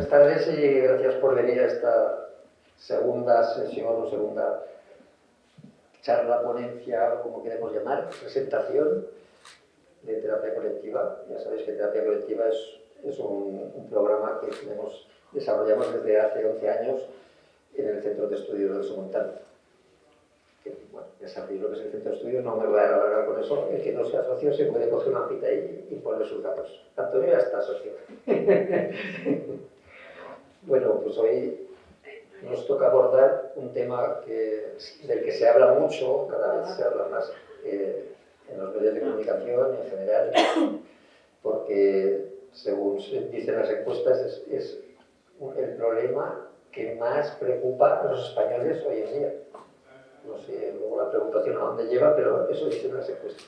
Buenas tardes y gracias por venir a esta segunda sesión o segunda charla, ponencia, o como queremos llamar, presentación de terapia colectiva. Ya sabéis que terapia colectiva es un programa que desarrollamos desde hace 11 años en el Centro de Estudios del Somontano. Bueno, ya sabéis lo que es el Centro de Estudios, no me voy a alargar con eso. El que no sea socio se puede coger una hojita y poner sus datos. Antonio ya está socio. Bueno, pues hoy nos toca abordar un tema del que se habla mucho, cada vez se habla más en los medios de comunicación en general, porque según dicen las encuestas es el problema que más preocupa a los españoles hoy en día. No sé luego la preocupación a dónde lleva, pero eso dicen las encuestas.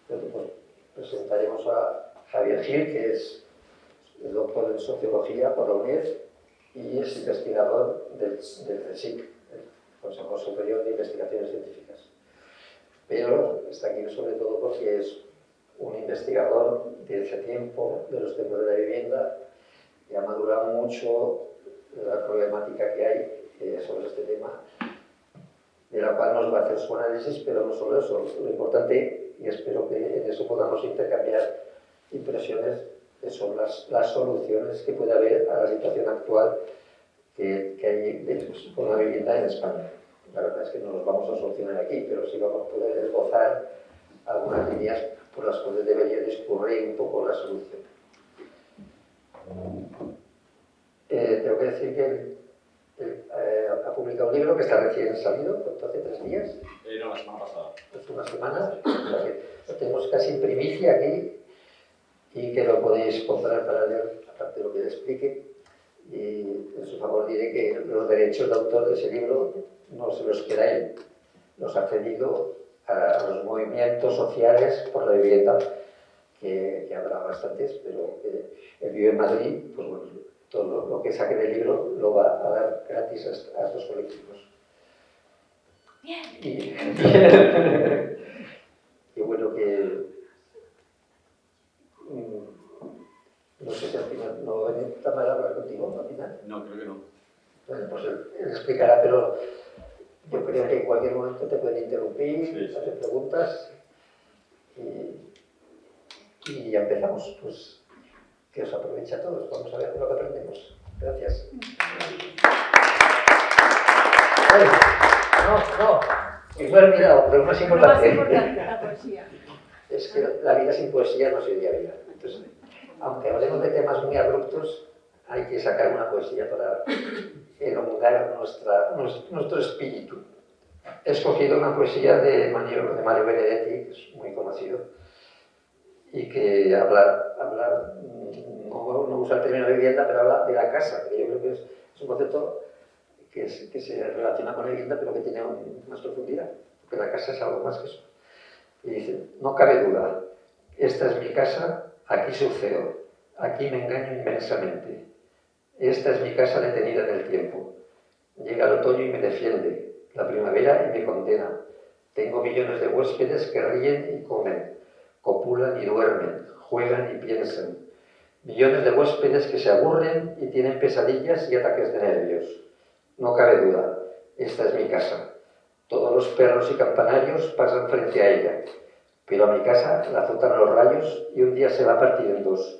Entonces, pues, presentaremos a Javier Gil, que es el doctor en Sociología por la UNED y es investigador del CSIC, el Consejo Superior de Investigaciones Científicas. Pero está aquí sobre todo porque es un investigador de hace tiempo de los temas de la vivienda y ha madurado mucho la problemática que hay sobre este tema, de la cual nos va a hacer su análisis, pero no solo eso. Lo importante, y espero que en eso podamos intercambiar impresiones, son las soluciones que puede haber a la situación actual que hay con la vivienda en España. La verdad es que no los vamos a solucionar aquí, pero sí vamos a poder esbozar algunas líneas por las cuales debería discurrir un poco la solución. Tengo que decir que ha publicado un libro que está recién salido, hace 3 días. No, la semana pasada. Hace una semana, o sea que lo tenemos casi en primicia aquí y que lo podéis comprar para leer, aparte de lo que le explique. Y en su favor diré que los derechos de autor de ese libro no se los queda él, los ha cedido a los movimientos sociales por la vivienda, que habrá bastantes, pero él vive en Madrid, pues bueno, todo lo que saque del libro lo va a dar gratis a estos colectivos. Y bueno, que no sé si al final no va a estar mal hablar contigo al final. No, creo que no. Bueno, pues él explicará, pero yo creo que en cualquier momento te pueden interrumpir, hacer preguntas y ya empezamos. Pues que os aproveche a todos. Vamos a ver lo que aprendemos. Gracias. No, me he olvidado, pero lo más importante. La poesía. Es que la vida sin poesía no sería vida. Entonces, aunque hablemos de temas muy abruptos, hay que sacar una poesía para elongar nuestro espíritu. He escogido una poesía de Mario Benedetti, que es muy conocido, y que habla no usa el término vivienda, pero habla de la casa, que yo creo que es un concepto que se relaciona con la vivienda, pero que tiene más profundidad, porque la casa es algo más que eso. Y dice: no cabe duda, esta es mi casa, aquí sucedo, aquí me engaño inmensamente. Esta es mi casa detenida en el tiempo. Llega el otoño y me defiende, la primavera y me condena. Tengo millones de huéspedes que ríen y comen, copulan y duermen, juegan y piensan. Millones de huéspedes que se aburren y tienen pesadillas y ataques de nervios. No cabe duda, esta es mi casa. Todos los perros y campanarios pasan frente a ella, pero a mi casa la azotan los rayos y un día se va a partir en dos.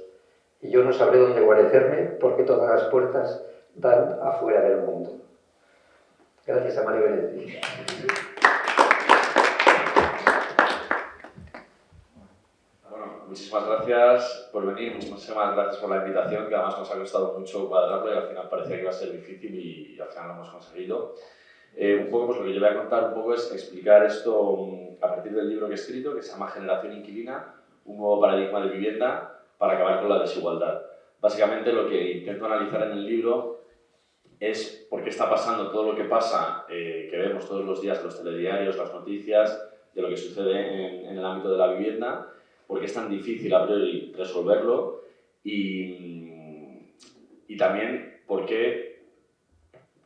Y yo no sabré dónde guarecerme porque todas las puertas dan afuera del mundo. Gracias a Mario Benedetti. Bueno, muchísimas gracias por venir, muchísimas gracias por la invitación, que además nos ha costado mucho cuadrarlo y al final parecía que iba a ser difícil y al final lo hemos conseguido. Un poco, pues lo que yo voy a contar un poco es explicar esto a partir del libro que he escrito, que se llama Generación Inquilina, un nuevo paradigma de vivienda para acabar con la desigualdad. Básicamente lo que intento analizar en el libro es por qué está pasando todo lo que pasa, que vemos todos los días en los telediarios, las noticias, de lo que sucede en el ámbito de la vivienda, por qué es tan difícil a priori resolverlo y también por qué,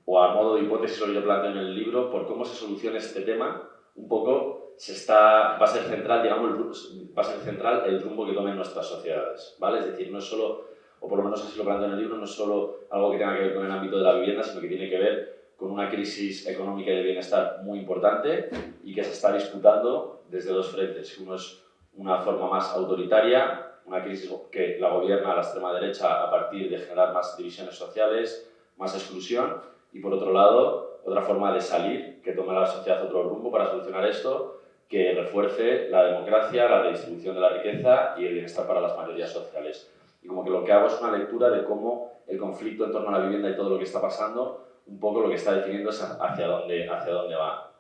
o a modo de hipótesis lo que yo planteo en el libro, por cómo se soluciona este tema, un poco va a ser central, digamos, va a ser central el rumbo que tomen nuestras sociedades, ¿vale? Es decir, no es solo o por lo menos así lo planteo en el libro, no es solo algo que tenga que ver con el ámbito de la vivienda, sino que tiene que ver con una crisis económica y de bienestar muy importante y que se está disputando desde dos frentes. Uno es una forma más autoritaria, una crisis que la gobierna la extrema derecha a partir de generar más divisiones sociales, más exclusión, y por otro lado, otra forma de salir, que tome la sociedad otro rumbo para solucionar esto, que refuerce la democracia, la redistribución de la riqueza y el bienestar para las mayorías sociales. Y como que lo que hago es una lectura de cómo el conflicto en torno a la vivienda y todo lo que está pasando, un poco lo que está definiendo es hacia dónde va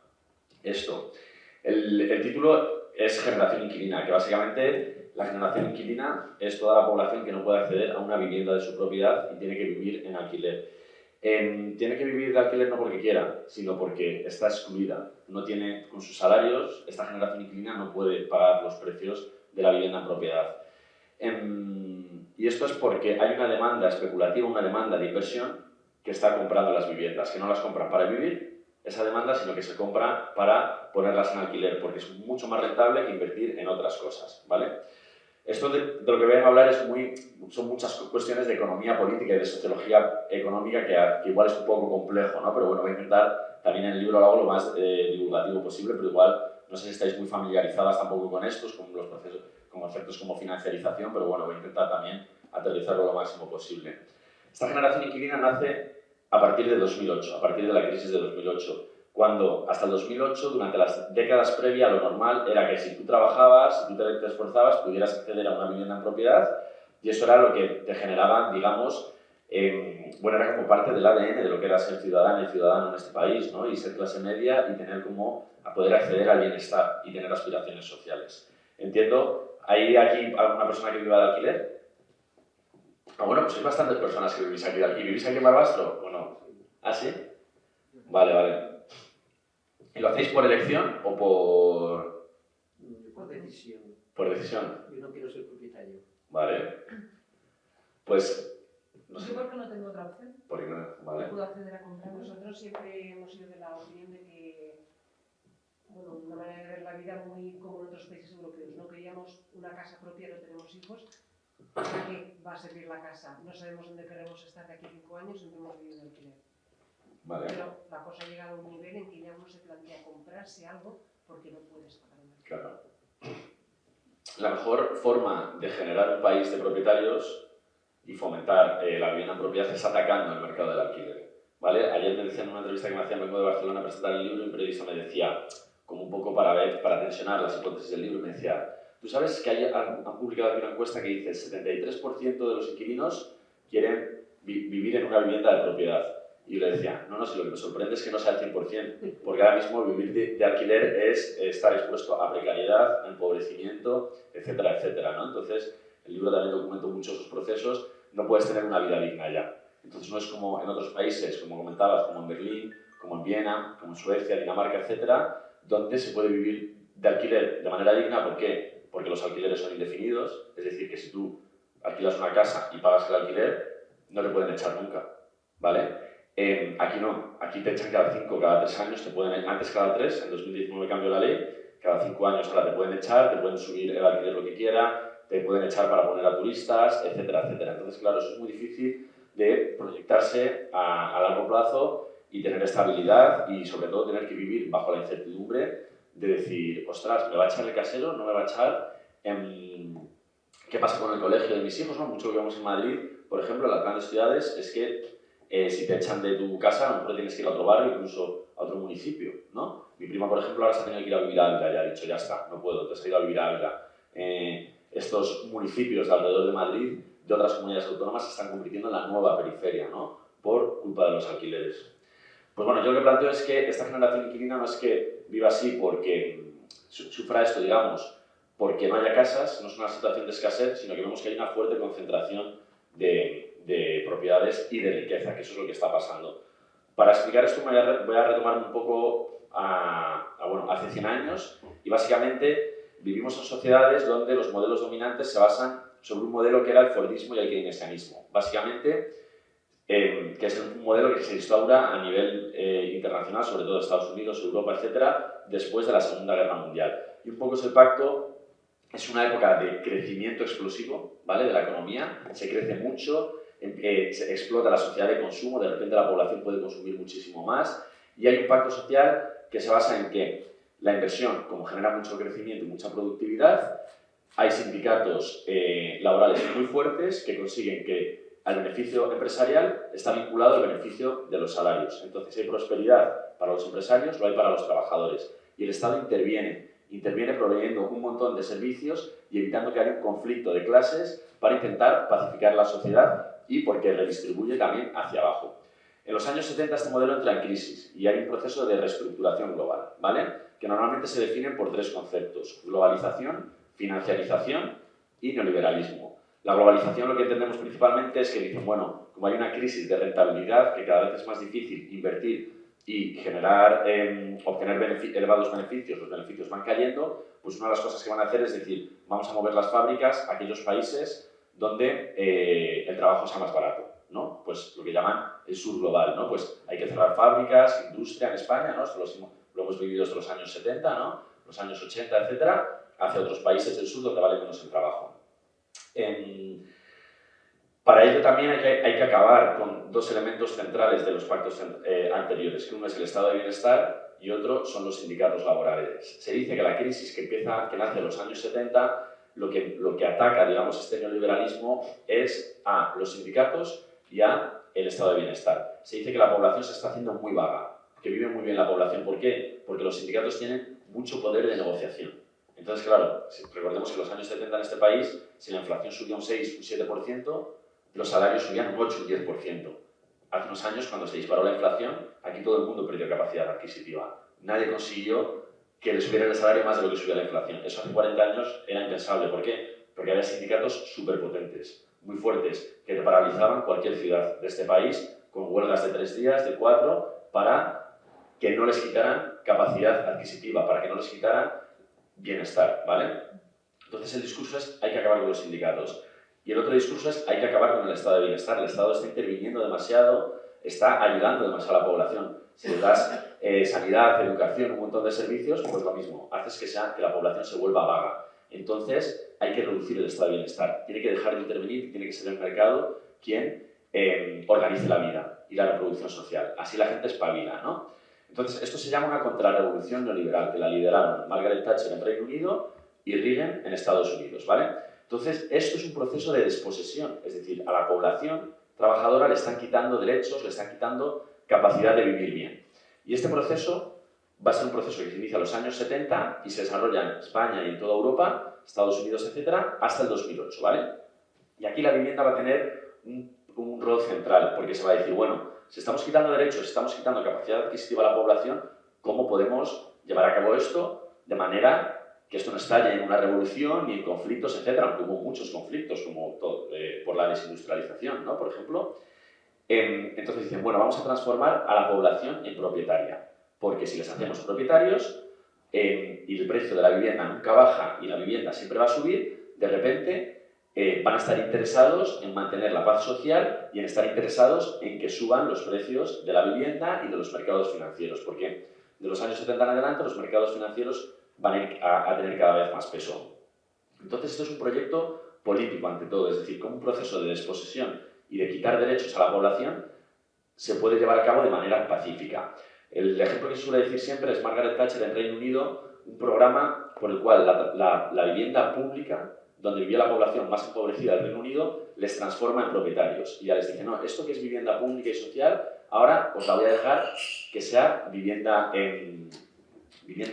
esto. El título es Generación Inquilina, que básicamente la generación inquilina es toda la población que no puede acceder a una vivienda de su propiedad y tiene que vivir en alquiler. Tiene que vivir de alquiler no porque quiera, sino porque está excluida. No tiene, con sus salarios, esta generación inquilina no puede pagar los precios de la vivienda en propiedad. Y esto es porque hay una demanda especulativa, una demanda de inversión que está comprando las viviendas, que no las compran para vivir esa demanda, sino que se compra para ponerlas en alquiler, porque es mucho más rentable que invertir en otras cosas, ¿vale? Esto de lo que voy a hablar son muchas cuestiones de economía política y de sociología económica que igual es un poco complejo, ¿no? Pero bueno, voy a intentar, también en el libro lo hago lo más divulgativo posible, pero igual no sé si estáis muy familiarizadas tampoco con estos, con los procesos, con conceptos como financiarización, pero bueno, voy a intentar también aterrizarlo lo máximo posible. Esta generación inquilina nace a partir de 2008, a partir de la crisis de 2008, cuando hasta el 2008, durante las décadas previas, lo normal era que si tú trabajabas, si tú te esforzabas, pudieras acceder a una vivienda en propiedad, y eso era lo que te generaba, digamos, bueno, era como parte del ADN de lo que era ser ciudadana y ciudadano en este país, ¿no? Y ser clase media y tener como a poder acceder al bienestar y tener aspiraciones sociales. Entiendo, ¿hay aquí alguna persona que viva de alquiler? Ah, bueno, pues hay bastantes personas que vivís aquí de alquiler. ¿Vivís aquí en Barbastro o no? ¿Ah, sí? Vale, vale. ¿Y lo hacéis por elección o por...? Por decisión. Por decisión. Yo no quiero ser propietario. Vale. Pues... no sé. Yo porque no tengo otra opción. Porque no, vale. No puedo acceder a comprar. Nosotros siempre hemos sido de la opinión de que, bueno, una manera de ver la vida muy como en otros países europeos. No queríamos una casa propia, no tenemos hijos. ¿Para qué va a servir la casa? No sabemos dónde queremos estar de aquí 5 años, siempre hemos vivido de alquiler. Vale. Pero la cosa ha llegado a un nivel en que ya uno se plantea comprarse algo porque no puedes pagar el alquiler. Claro. La mejor forma de generar un país de propietarios y fomentar la vivienda en propiedad es atacando el mercado del alquiler, ¿vale? Ayer me decían en una entrevista que me hacían, vengo de Barcelona a presentar el libro, y un periodista me decía, como un poco para tensionar las hipótesis del libro, me decía, ¿tú sabes que han publicado aquí una encuesta que dice el 73% de los inquilinos quieren vivir en una vivienda de propiedad? Y le decía, no, si lo que me sorprende es que no sea el 100%, porque ahora mismo vivir de alquiler es estar expuesto a precariedad, a empobrecimiento, etcétera, etcétera, ¿no? Entonces, el libro también documenta mucho esos procesos, no puedes tener una vida digna ya. Entonces, no es como en otros países, como comentabas, como en Berlín, como en Viena, como en Suecia, Dinamarca, etcétera, donde se puede vivir de alquiler de manera digna. ¿Por qué? Porque los alquileres son indefinidos, es decir, que si tú alquilas una casa y pagas el alquiler, no te pueden echar nunca, ¿vale? Aquí no, aquí te echan cada 5, cada 3 años, antes cada 3, en 2019 cambió la ley, cada 5 años ahora te pueden echar, te pueden subir el alquiler lo que quiera, te pueden echar para poner a turistas, etcétera, etcétera. Entonces, claro, eso es muy difícil de proyectarse a largo plazo y tener estabilidad y, sobre todo, tener que vivir bajo la incertidumbre de decir, ostras, ¿me va a echar el casero? ¿No me va a echar? ¿Qué pasa con el colegio de mis hijos? ¿No? Mucho lo que vemos en Madrid, por ejemplo, en las grandes ciudades, es que si te echan de tu casa, a lo mejor tienes que ir a otro barrio, incluso a otro municipio, ¿no? Mi prima, por ejemplo, ahora se ha tenido que ir a vivir a Ávila, ya ha dicho, ya está, no puedo, te has ido a vivir a Ávila. Estos municipios de alrededor de Madrid, de otras comunidades autónomas, se están convirtiendo en la nueva periferia, ¿no? Por culpa de los alquileres. Pues bueno, yo lo que planteo es que esta generación inquilina no es que viva así porque sufra esto, digamos, porque no haya casas, no es una situación de escasez, sino que vemos que hay una fuerte concentración de propiedades y de riqueza, que eso es lo que está pasando. Para explicar esto voy a retomar un poco bueno, hace 100 años, y básicamente vivimos en sociedades donde los modelos dominantes se basan sobre un modelo que era el fordismo y el keynesianismo. Básicamente, que es un modelo que se instaura a nivel internacional, sobre todo Estados Unidos, Europa, etcétera, después de la Segunda Guerra Mundial. Y un poco es el pacto es una época de crecimiento explosivo, ¿vale? De la economía, se crece mucho, se explota la sociedad de consumo, de repente la población puede consumir muchísimo más y hay un pacto social que se basa en que la inversión, como genera mucho crecimiento y mucha productividad, hay sindicatos laborales muy fuertes que consiguen que al beneficio empresarial está vinculado el beneficio de los salarios. Entonces hay prosperidad para los empresarios, lo hay para los trabajadores. Y el Estado interviene proveyendo un montón de servicios y evitando que haya un conflicto de clases para intentar pacificar la sociedad y porque redistribuye también hacia abajo. En los años 70 este modelo entra en crisis y hay un proceso de reestructuración global, ¿vale? Que normalmente se definen por tres conceptos: globalización, financiarización y neoliberalismo. La globalización lo que entendemos principalmente es que dicen, bueno, como hay una crisis de rentabilidad, que cada vez es más difícil invertir y generar, obtener elevados beneficios, los beneficios van cayendo, pues una de las cosas que van a hacer es decir, vamos a mover las fábricas a aquellos países donde el trabajo sea más barato, ¿no? Pues lo que llaman el sur global, ¿no? Pues hay que cerrar fábricas, industria en España, ¿no? Esto lo hemos vivido desde los años 70, ¿no? Los años 80, etcétera, hacia otros países del sur donde vale menos el trabajo. Para ello también hay que acabar con dos elementos centrales de los pactos anteriores, que uno es el estado de bienestar y otro son los sindicatos laborales. Se dice que la crisis que nace en los años 70, lo que ataca, digamos, este neoliberalismo es a los sindicatos y a el estado de bienestar. Se dice que la población se está haciendo muy vaga, que vive muy bien la población. ¿Por qué? Porque los sindicatos tienen mucho poder de negociación. Entonces, claro, recordemos que en los años 70 en este país, si la inflación subía un 6, un 7%, los salarios subían un 8, un 10%. Hace unos años, cuando se disparó la inflación, aquí todo el mundo perdió capacidad adquisitiva. Nadie consiguió que le subiera el salario más de lo que subía la inflación. Eso hace 40 años era impensable. ¿Por qué? Porque había sindicatos súper potentes, muy fuertes, que paralizaban cualquier ciudad de este país con huelgas de 3 días, de 4, para que no les quitaran capacidad adquisitiva, para que no les quitaran bienestar, ¿vale? Entonces el discurso es hay que acabar con los sindicatos. Y el otro discurso es hay que acabar con el estado de bienestar. El Estado está interviniendo demasiado, está ayudando demasiado a la población. Si le das sanidad, educación, un montón de servicios, pues lo mismo, haces que la población se vuelva vaga. Entonces hay que reducir el estado de bienestar. Tiene que dejar de intervenir, tiene que ser el mercado quien organice la vida y la reproducción social. Así la gente espabila, ¿no? Entonces esto se llama una contrarrevolución neoliberal, que la lideraron Margaret Thatcher en Reino Unido y Reagan en Estados Unidos, ¿vale? Entonces, esto es un proceso de desposesión, es decir, a la población trabajadora le están quitando derechos, le están quitando capacidad de vivir bien. Y este proceso va a ser un proceso que se inicia en los años 70 y se desarrolla en España y en toda Europa, Estados Unidos, etcétera, hasta el 2008, ¿vale? Y aquí la vivienda va a tener un rol central, porque se va a decir, bueno, si estamos quitando derechos, si estamos quitando capacidad adquisitiva a la población, ¿cómo podemos llevar a cabo esto de manera que esto no estalle en una revolución ni en conflictos, etcétera? Aunque hubo muchos conflictos, como por la desindustrialización, ¿no? Por ejemplo. Entonces dicen, bueno, vamos a transformar a la población en propietaria, porque si les hacemos propietarios y el precio de la vivienda nunca baja y la vivienda siempre va a subir, de repente van a estar interesados en mantener la paz social y en estar interesados en que suban los precios de la vivienda y de los mercados financieros, porque de los años 70 en adelante los mercados financieros van a tener cada vez más peso. Entonces esto es un proyecto político ante todo, es decir, como un proceso de desposesión y de quitar derechos a la población se puede llevar a cabo de manera pacífica. El ejemplo que se suele decir siempre es Margaret Thatcher en Reino Unido, un programa por el cual la vivienda pública, donde vivía la población más empobrecida del Reino Unido, les transforma en propietarios. Y ya les dice, no, esto que es vivienda pública y social, ahora os la voy a dejar que sea vivienda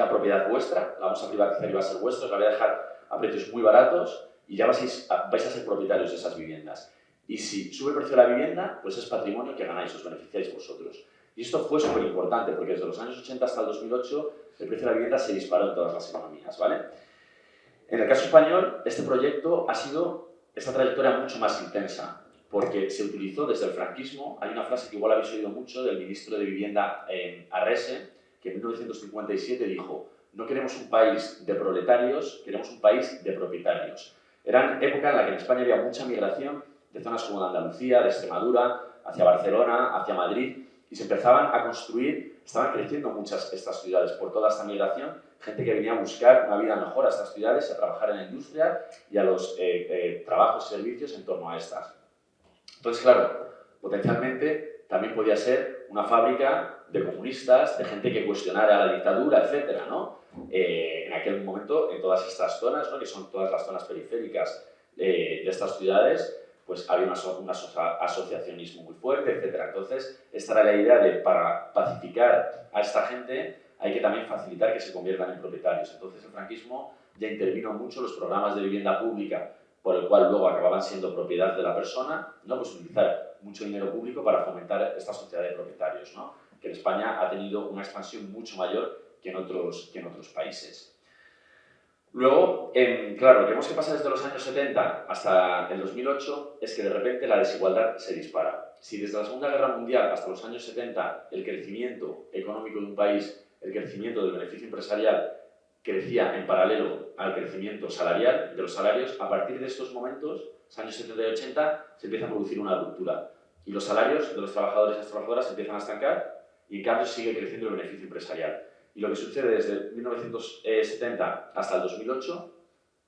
propiedad vuestra, la vamos a privatizar y va a ser vuestra, os la voy a dejar a precios muy baratos y ya vais a ser propietarios de esas viviendas. Y si sube el precio de la vivienda, pues es patrimonio que ganáis, os beneficiáis vosotros. Y esto fue súper importante porque desde los años 80 hasta el 2008 el precio de la vivienda se disparó en todas las economías, ¿vale? En el caso español, este proyecto ha sido esta trayectoria mucho más intensa porque se utilizó desde el franquismo. Hay una frase que igual habéis oído mucho del ministro de Vivienda Arrese, que en 1957 dijo: no queremos un país de proletarios, queremos un país de propietarios. Era época en la que en España había mucha migración de zonas como de Andalucía, de Extremadura, hacia Barcelona, hacia Madrid, y se empezaban a construir, estaban creciendo muchas estas ciudades por toda esta migración, gente que venía a buscar una vida mejor a estas ciudades, a trabajar en la industria y a los trabajos y servicios en torno a estas. Entonces, claro, potencialmente también podía ser una fábrica de comunistas, de gente que cuestionara la dictadura, etcétera, ¿no? En aquel momento, en todas estas zonas, ¿no? Que son todas las zonas periféricas de estas ciudades, pues había un asociacionismo muy fuerte, etcétera. Entonces, esta era la idea de, para pacificar a esta gente, hay que también facilitar que se conviertan en propietarios. Entonces, el franquismo ya intervino mucho en los programas de vivienda pública, por el cual luego acababan siendo propiedad de la persona, ¿no? Pues utilizar mucho dinero público para fomentar esta sociedad de propietarios, ¿no? Que en España ha tenido una expansión mucho mayor que en otros países. Luego, claro, lo que vemos que pasa desde los años 70 hasta el 2008 es que de repente la desigualdad se dispara. Si desde la Segunda Guerra Mundial hasta los años 70 el crecimiento económico de un país, el crecimiento del beneficio empresarial crecía en paralelo al crecimiento salarial de los salarios, a partir de estos momentos, los años 70 y 80, se empieza a producir una ruptura. Y los salarios de los trabajadores y las trabajadoras se empiezan a estancar y en cambio sigue creciendo el beneficio empresarial. Y lo que sucede desde 1970 hasta el 2008,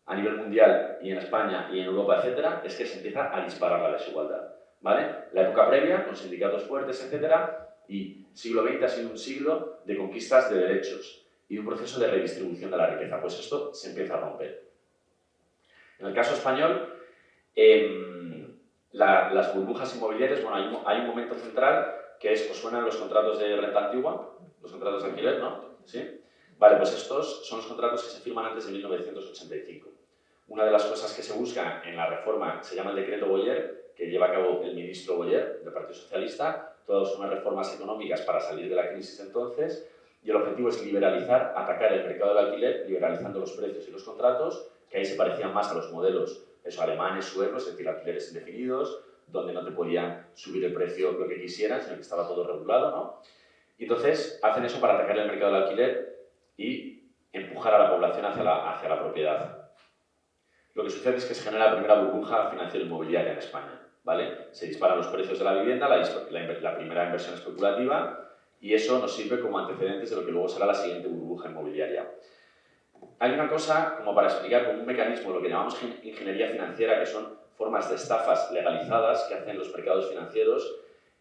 a nivel mundial y en España y en Europa, etcétera, es que se empieza a disparar la desigualdad, ¿vale? La época previa, con sindicatos fuertes, etcétera, y siglo XX ha sido un siglo de conquistas de derechos y un proceso de redistribución de la riqueza. Pues esto se empieza a romper. En el caso español, las burbujas inmobiliarias, bueno, hay un momento central que es, ¿os suenan los contratos de renta antigua? Los contratos de alquiler, ¿no? ¿Sí? Vale, pues estos son los contratos que se firman antes de 1985. Una de las cosas que se busca en la reforma se llama el decreto Boyer, que lleva a cabo el ministro Boyer, del Partido Socialista. Todas son unas reformas económicas para salir de la crisis entonces, y el objetivo es liberalizar, atacar el mercado del alquiler, liberalizando los precios y los contratos, que ahí se parecían más a los modelos alemanes, suecos, es decir, alquileres indefinidos, donde no te podían subir el precio lo que quisieran, sino que estaba todo regulado, ¿no? Y entonces hacen eso para atacar el mercado del alquiler y empujar a la población hacia la propiedad. Lo que sucede es que se genera la primera burbuja financiera inmobiliaria en España, ¿vale? Se disparan los precios de la vivienda, la primera inversión especulativa, y eso nos sirve como antecedentes de lo que luego será la siguiente burbuja inmobiliaria. Hay una cosa, como para explicar, como un mecanismo, lo que llamamos ingeniería financiera, que son formas de estafas legalizadas que hacen los mercados financieros,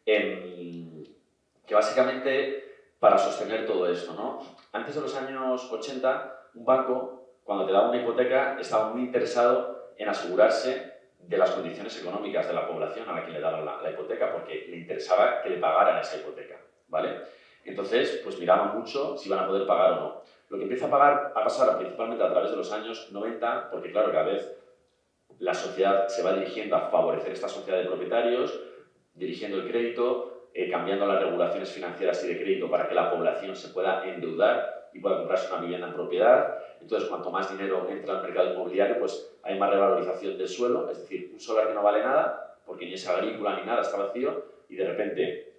que básicamente para sostener todo esto, ¿no? Antes de los años 80, un banco, cuando te daba una hipoteca, estaba muy interesado en asegurarse de las condiciones económicas de la población a la que le daban la hipoteca, porque le interesaba que le pagaran esa hipoteca, ¿vale? Entonces, pues miraban mucho si iban a poder pagar o no. Lo que empieza a pasar principalmente a través de los años 90, porque claro, cada vez la sociedad se va dirigiendo a favorecer esta sociedad de propietarios, dirigiendo el crédito, cambiando las regulaciones financieras y de crédito para que la población se pueda endeudar y pueda comprarse una vivienda en propiedad. Entonces, cuanto más dinero entra al mercado inmobiliario, pues hay más revalorización del suelo, es decir, un solar que no vale nada, porque ni es agrícola ni nada, está vacío, y de repente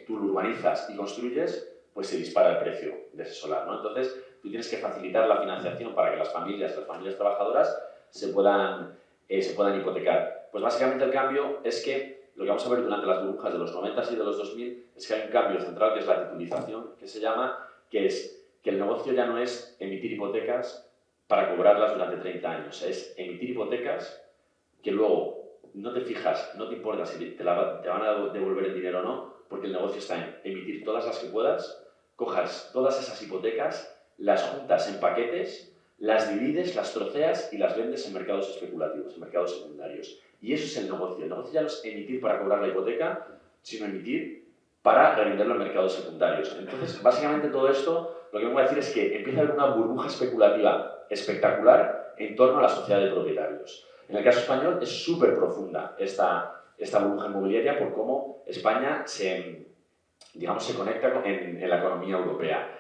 tú lo urbanizas y construyes, pues se dispara el precio de ese solar, ¿no? Entonces, tú tienes que facilitar la financiación para que las familias trabajadoras se puedan hipotecar. Pues básicamente el cambio es que lo que vamos a ver durante las burbujas de los 90 y de los 2000 es que hay un cambio central que es la titulización, que se llama, que es que el negocio ya no es emitir hipotecas para cobrarlas durante 30 años, es emitir hipotecas que luego no te fijas, no te importa si te van a devolver el dinero o no, porque el negocio está en emitir todas las que puedas, cojas todas esas hipotecas, las juntas en paquetes, las divides, las troceas y las vendes en mercados especulativos, en mercados secundarios. Y eso es el negocio. El negocio ya no es emitir para cobrar la hipoteca, sino emitir para revenderlo en mercados secundarios. Entonces, básicamente todo esto, lo que vengo a decir es que empieza a haber una burbuja especulativa espectacular en torno a la sociedad de propietarios. En el caso español es súper profunda esta burbuja inmobiliaria por cómo España se conecta en la economía europea.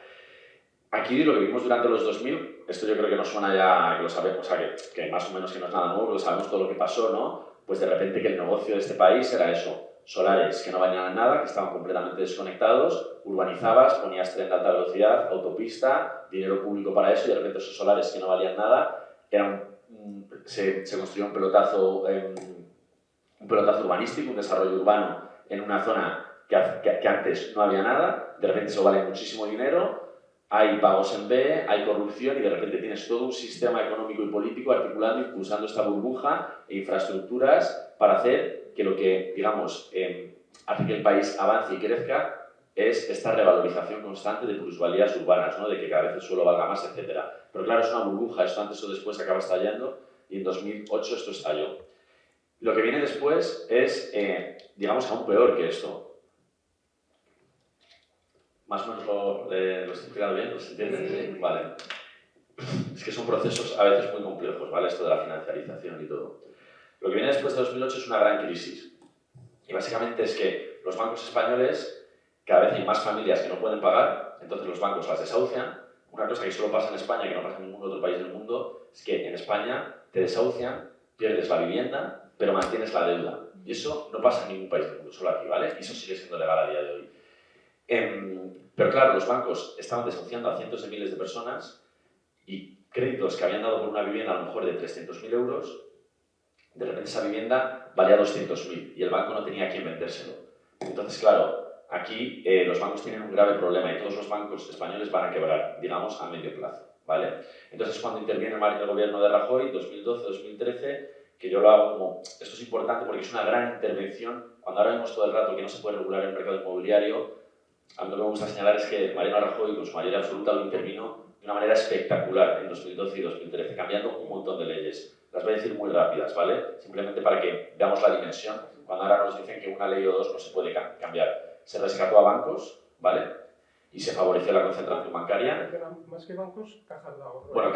Aquí lo que vimos durante los 2000, esto yo creo que nos suena ya, que lo sabemos, o sea, que más o menos que no es nada nuevo, que sabemos todo lo que pasó, ¿no? Pues de repente que el negocio de este país era eso, solares que no valían nada, que estaban completamente desconectados, urbanizabas, ponías tren de alta velocidad, autopista, dinero público para eso, y de repente esos solares que no valían nada, se construyó un pelotazo urbanístico, un desarrollo urbano en una zona que antes no había nada, de repente eso vale muchísimo dinero, hay pagos en B, hay corrupción y de repente tienes todo un sistema económico y político articulando, impulsando esta burbuja e infraestructuras para hacer que lo que, digamos, hace que el país avance y crezca es esta revalorización constante de plusvalías urbanas, ¿no? De que cada vez el suelo valga más, etc. Pero claro, es una burbuja, esto antes o después acaba estallando y en 2008 esto estalló. Lo que viene después es, digamos, aún peor que esto. ¿Más o menos lo estoy explicando bien? ¿Lo entiendes? Sí. Vale. Es que son procesos a veces muy complejos, ¿vale? Esto de la financiarización y todo. Lo que viene después de 2008 es una gran crisis. Y básicamente es que los bancos españoles, cada vez hay más familias que no pueden pagar, entonces los bancos las desahucian. Una cosa que solo pasa en España, que no pasa en ningún otro país del mundo, es que en España te desahucian, pierdes la vivienda, pero mantienes la deuda. Y eso no pasa en ningún país del mundo, solo aquí, ¿vale? Y eso sigue siendo legal a día de hoy. Pero claro, los bancos estaban desahuciando a cientos de miles de personas y créditos que habían dado por una vivienda a lo mejor de 300.000 euros, de repente esa vivienda valía 200.000 y el banco no tenía a quién vendérselo. Entonces, claro, aquí los bancos tienen un grave problema y todos los bancos españoles van a quebrar, digamos, a medio plazo, ¿vale? Entonces, cuando interviene el gobierno de Rajoy, 2012-2013, que yo lo hago como, esto es importante porque es una gran intervención, cuando ahora vemos todo el rato que no se puede regular el mercado inmobiliario, a mí lo que me gusta señalar es que Mariano Rajoy, con su mayoría absoluta, lo intervino de una manera espectacular en 2012 y 2013, cambiando un montón de leyes. Las voy a decir muy rápidas, ¿vale? Simplemente para que veamos la dimensión, cuando ahora nos dicen que una ley o dos no se puede cambiar. Se rescató a bancos, ¿vale? Y se favoreció la concentración bancaria. Pero más que bancos, cajas de ahorro. Bueno,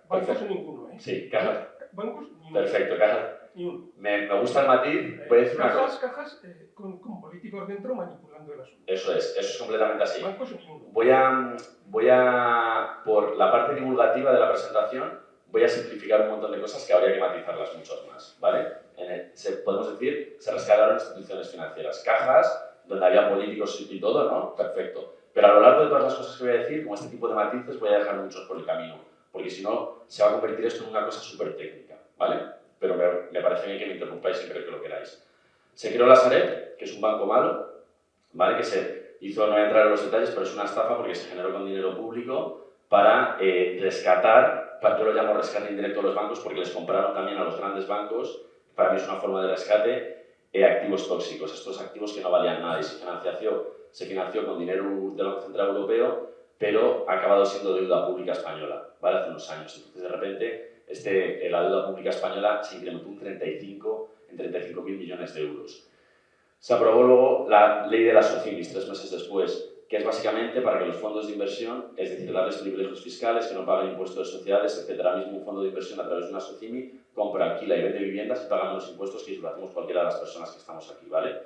bancos ninguno, ¿eh? Sí, cajas. Bancos ni uno. Perfecto, cajas. Ni uno. Me gusta el matiz, voy a decir una cosa. Cajas con políticos dentro manipulando el asunto. Eso es completamente así. Bancos ni uno. Voy a, por la parte divulgativa de la presentación, voy a simplificar un montón de cosas que habría que matizarlas muchas más, ¿vale? Podemos decir, se rescataron instituciones financieras, cajas, donde había políticos y todo, ¿no? Perfecto. Pero a lo largo de todas las cosas que voy a decir, como este tipo de matices, voy a dejar muchos por el camino, porque si no, se va a convertir esto en una cosa súper técnica, ¿vale? Pero me parece bien que me interrumpáis siempre que lo queráis. Se creó la Sareb, que es un banco malo, ¿vale? Que se hizo, no voy a entrar en los detalles, pero es una estafa porque se generó con dinero público para rescatar, yo lo llamo rescate indirecto a los bancos porque les compraron también a los grandes bancos, para mí es una forma de rescate, activos tóxicos, estos activos que no valían nada y se financió con dinero del Banco Central Europeo, pero ha acabado siendo deuda pública española, ¿vale? Hace unos años. Entonces, de repente, la deuda pública española se incrementó en 35.000 millones de euros. Se aprobó luego la ley de las SOCIMIs 3 meses después, que es básicamente para que los fondos de inversión, es decir, darles privilegios fiscales, que no paguen impuestos de sociedades, etc. Ahora mismo un fondo de inversión a través de una SOCIMI compra, alquila y vende viviendas y pagan los impuestos que lo hacemos cualquiera de las personas que estamos aquí, ¿vale?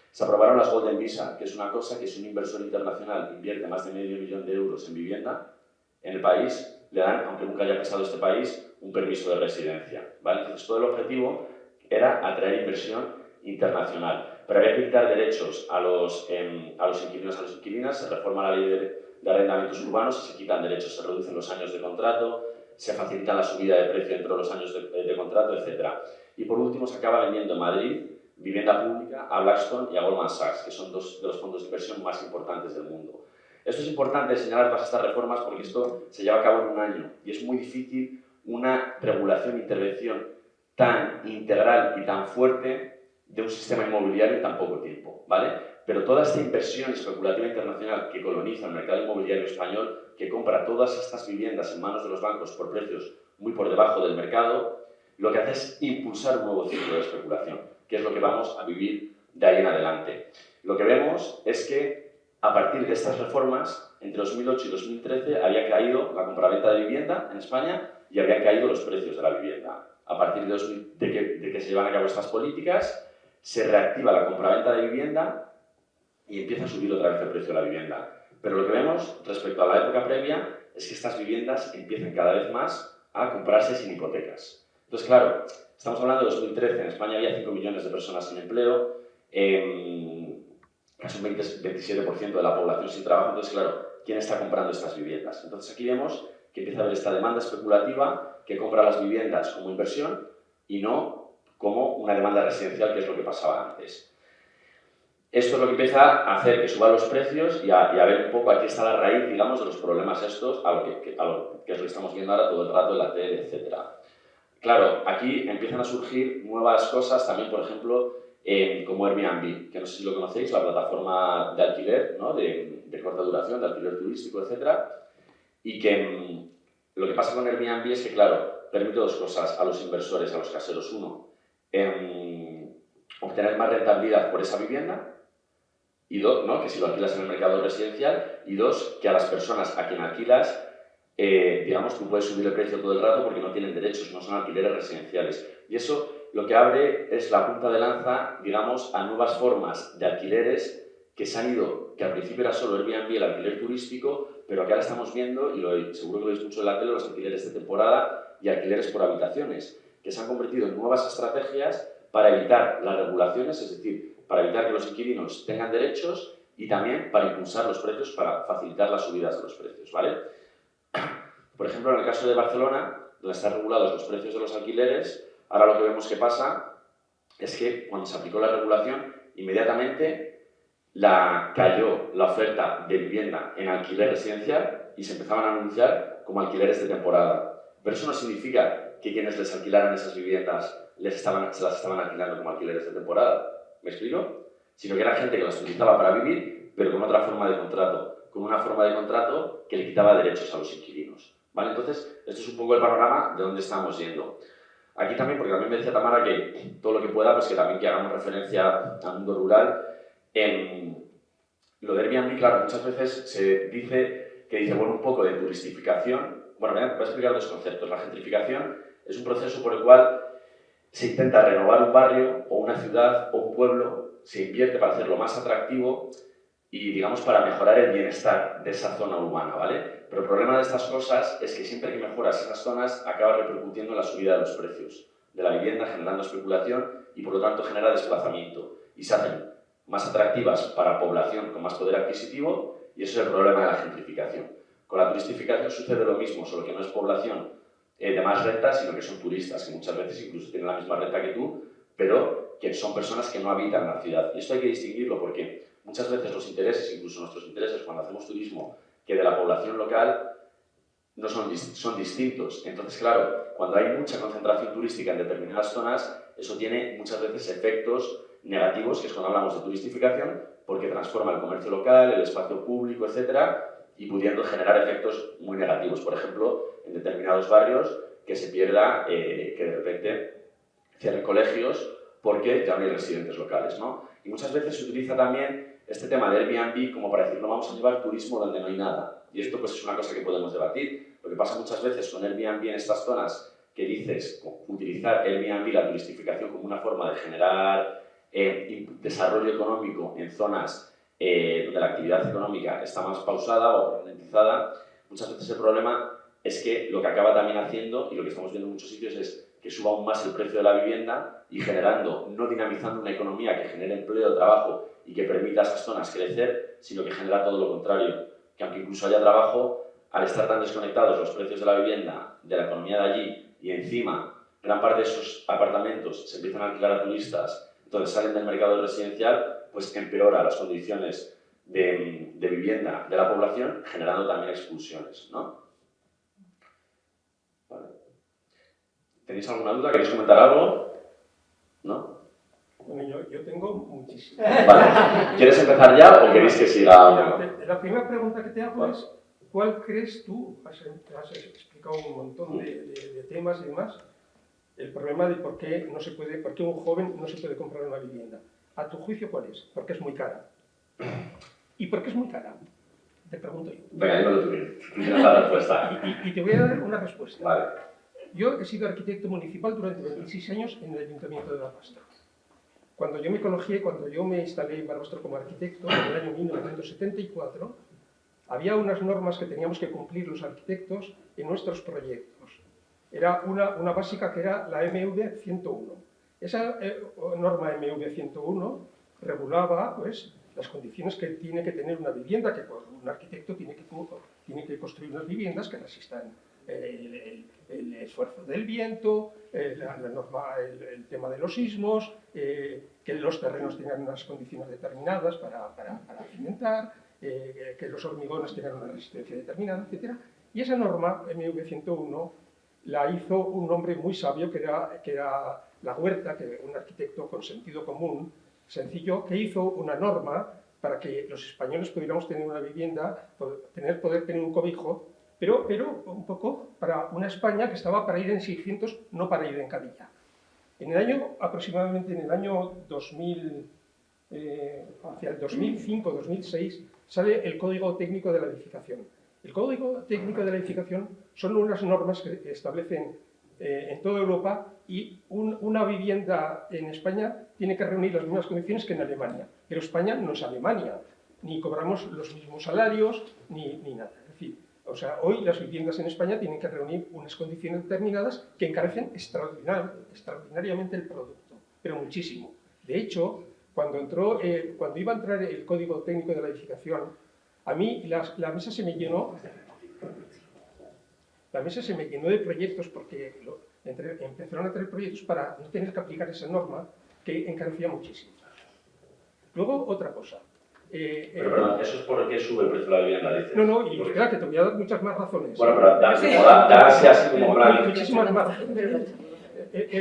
Se aprobaron las Golden Visa, que es una cosa que si un inversor internacional invierte más de medio millón de euros en vivienda en el país, le dan, aunque nunca haya pisado este país, un permiso de residencia, ¿vale? Entonces todo el objetivo era atraer inversión internacional. Pero había que quitar derechos a los inquilinos, a las inquilinas, se reforma la ley de arrendamientos urbanos, se quitan derechos, se reducen los años de contrato, se facilita la subida de precio dentro de los años de contrato, etc. Y por último se acaba vendiendo en Madrid vivienda pública a Blackstone y a Goldman Sachs, que son dos de los fondos de inversión más importantes del mundo. Esto es importante señalar todas estas reformas porque esto se lleva a cabo en un año y es muy difícil una regulación e intervención tan integral y tan fuerte de un sistema inmobiliario en tan poco tiempo, ¿vale? Pero toda esta inversión especulativa internacional que coloniza el mercado inmobiliario español, que compra todas estas viviendas en manos de los bancos por precios muy por debajo del mercado, lo que hace es impulsar un nuevo ciclo de especulación, que es lo que vamos a vivir de ahí en adelante. Lo que vemos es que a partir de estas reformas, entre 2008 y 2013 había caído la compraventa de vivienda en España y habían caído los precios de la vivienda. A partir de que se llevan a cabo estas políticas, se reactiva la compraventa de vivienda y empieza a subir otra vez el precio de la vivienda. Pero lo que vemos respecto a la época previa es que estas viviendas empiezan cada vez más a comprarse sin hipotecas. Entonces, claro, estamos hablando de 2013, en España había 5 millones de personas sin empleo, casi un 27% de la población sin trabajo, entonces, claro, ¿quién está comprando estas viviendas? Entonces aquí vemos que empieza a haber esta demanda especulativa que compra las viviendas como inversión y no como una demanda residencial, que es lo que pasaba antes. esto es lo que empieza a hacer que suban los precios y a ver un poco aquí está la raíz, digamos, de los problemas estos, a lo que es lo que estamos viendo ahora todo el rato en la tele, etc. Claro, aquí empiezan a surgir nuevas cosas también, por ejemplo, como Airbnb, que no sé si lo conocéis, la plataforma de alquiler, ¿no? de corta duración, de alquiler turístico, etc. Y que lo que pasa con Airbnb es que, claro, permite dos cosas a los inversores, a los caseros. Uno, obtener más rentabilidad por esa vivienda, y dos, ¿no? Que si lo alquilas en el mercado residencial, y dos, que a las personas a quien alquilas, digamos, tú puedes subir el precio todo el rato porque no tienen derechos, no son alquileres residenciales. Y eso lo que abre es la punta de lanza, digamos, a nuevas formas de alquileres que se han ido, que al principio era solo Airbnb, el alquiler turístico, pero que ahora estamos viendo, y seguro que lo veis mucho en la tele, los alquileres de temporada y alquileres por habitaciones, que se han convertido en nuevas estrategias para evitar las regulaciones, es decir, para evitar que los inquilinos tengan derechos y también para impulsar los precios, para facilitar las subidas de los precios, ¿vale? Por ejemplo, en el caso de Barcelona, donde están regulados los precios de los alquileres, ahora lo que vemos que pasa es que cuando se aplicó la regulación, inmediatamente cayó la oferta de vivienda en alquiler residencial y se empezaban a anunciar como alquileres de temporada. Pero eso no significa que quienes les alquilaran esas viviendas se las estaban alquilando como alquileres de temporada. ¿Me explico? Sino que era gente que las utilizaba para vivir, pero con otra forma de contrato, con una forma de contrato que le quitaba derechos a los inquilinos. ¿Vale? Entonces, esto es un poco el panorama de dónde estamos yendo. Aquí también, porque también me decía Tamara que todo lo que pueda, pues que también que hagamos referencia al mundo rural. Lo de Airbnb, claro, muchas veces se dice bueno, un poco de turistificación. Bueno, voy a explicar dos conceptos. La gentrificación es un proceso por el cual se intenta renovar un barrio o una ciudad o un pueblo, se invierte para hacerlo más atractivo y, digamos, para mejorar el bienestar de esa zona urbana, ¿vale? Pero el problema de estas cosas es que siempre que mejoras esas zonas acaba repercutiendo en la subida de los precios de la vivienda, generando especulación y, por lo tanto, genera desplazamiento. Y se hacen más atractivas para población con más poder adquisitivo y eso es el problema de la gentrificación. Con la turistificación sucede lo mismo, solo que no es población de más renta, sino que son turistas, que muchas veces incluso tienen la misma renta que tú, pero que son personas que no habitan la ciudad. Y esto hay que distinguirlo porque muchas veces los intereses, incluso nuestros intereses cuando hacemos turismo, que de la población local, no son distintos. Entonces, claro, cuando hay mucha concentración turística en determinadas zonas, eso tiene muchas veces efectos negativos, que es cuando hablamos de turistificación, porque transforma el comercio local, el espacio público, etcétera, y pudiendo generar efectos muy negativos. Por ejemplo, en determinados barrios, que se pierda, que de repente cierren colegios porque ya no hay residentes locales, ¿no? Y muchas veces se utiliza también este tema de Airbnb como para decir, no vamos a llevar turismo donde no hay nada. Y esto pues es una cosa que podemos debatir. Lo que pasa muchas veces con Airbnb en estas zonas, que dices, utilizar Airbnb, la turistificación, como una forma de generar desarrollo económico en zonas donde la actividad económica está más pausada o ralentizada, muchas veces el problema es que lo que acaba también haciendo, y lo que estamos viendo en muchos sitios, es que suba aún más el precio de la vivienda y no dinamizando una economía que genere empleo, trabajo y que permita a esas zonas crecer, sino que genera todo lo contrario, que aunque incluso haya trabajo, al estar tan desconectados los precios de la vivienda, de la economía de allí, y encima gran parte de esos apartamentos se empiezan a alquilar a turistas, entonces salen del mercado residencial, pues empeora las condiciones de vivienda de la población, generando también expulsiones, ¿no? Vale. ¿Tenéis alguna duda? ¿Queréis comentar algo? ¿No? Bueno, yo tengo muchísimas. Vale. ¿Quieres empezar ya o queréis que siga? La primera pregunta que te hago es, ¿cuál crees tú, has explicado un montón de temas y demás, el problema de por qué un joven no se puede comprar una vivienda? ¿A tu juicio cuál es? Porque es muy cara. ¿Y por qué es muy cara? Te pregunto yo. Venga, dímelo tú. Tienes la respuesta. Y te voy a dar una respuesta. Vale. Yo he sido arquitecto municipal durante 26 años en el Ayuntamiento de Barbastro. Cuando yo me instalé en Barbastro como arquitecto, en el año 1974, había unas normas que teníamos que cumplir los arquitectos en nuestros proyectos. Era una básica que era la MV 101. Esa norma MV 101 regulaba pues, las condiciones que tiene que tener una vivienda, que un arquitecto tiene que construir unas viviendas que resistan el esfuerzo del viento, la norma, el tema de los sismos, que los terrenos tengan unas condiciones determinadas para cimentar, que los hormigones tengan una resistencia determinada, etc. Y esa norma, MV 101, la hizo un hombre muy sabio, que era La Huerta, que un arquitecto con sentido común, sencillo, que hizo una norma para que los españoles pudiéramos tener una vivienda, poder tener un cobijo, pero un poco para una España que estaba para ir en 600, no para ir en cadilla. En el año, aproximadamente en el año 2000, hacia el 2005-2006, sale el Código Técnico de la Edificación. El Código Técnico de la Edificación son unas normas que establecen en toda Europa, y una vivienda en España tiene que reunir las mismas condiciones que en Alemania. Pero España no es Alemania, ni cobramos los mismos salarios, ni nada. Es decir, o sea, hoy las viviendas en España tienen que reunir unas condiciones determinadas que encarecen extraordinariamente el producto, pero muchísimo. De hecho, cuando iba a entrar el Código Técnico de la Edificación, a mí la mesa se me llenó. La mesa se me llenó de proyectos porque empezaron a traer proyectos para no tener que aplicar esa norma que encarecía muchísimo. Luego, otra cosa. Pero perdón, ¿eso es por qué sube el precio de la vivienda? Dices? No, y espera, que te voy a dar muchas más razones. Bueno, pero darse así como plan. Muchísimas más razones. Es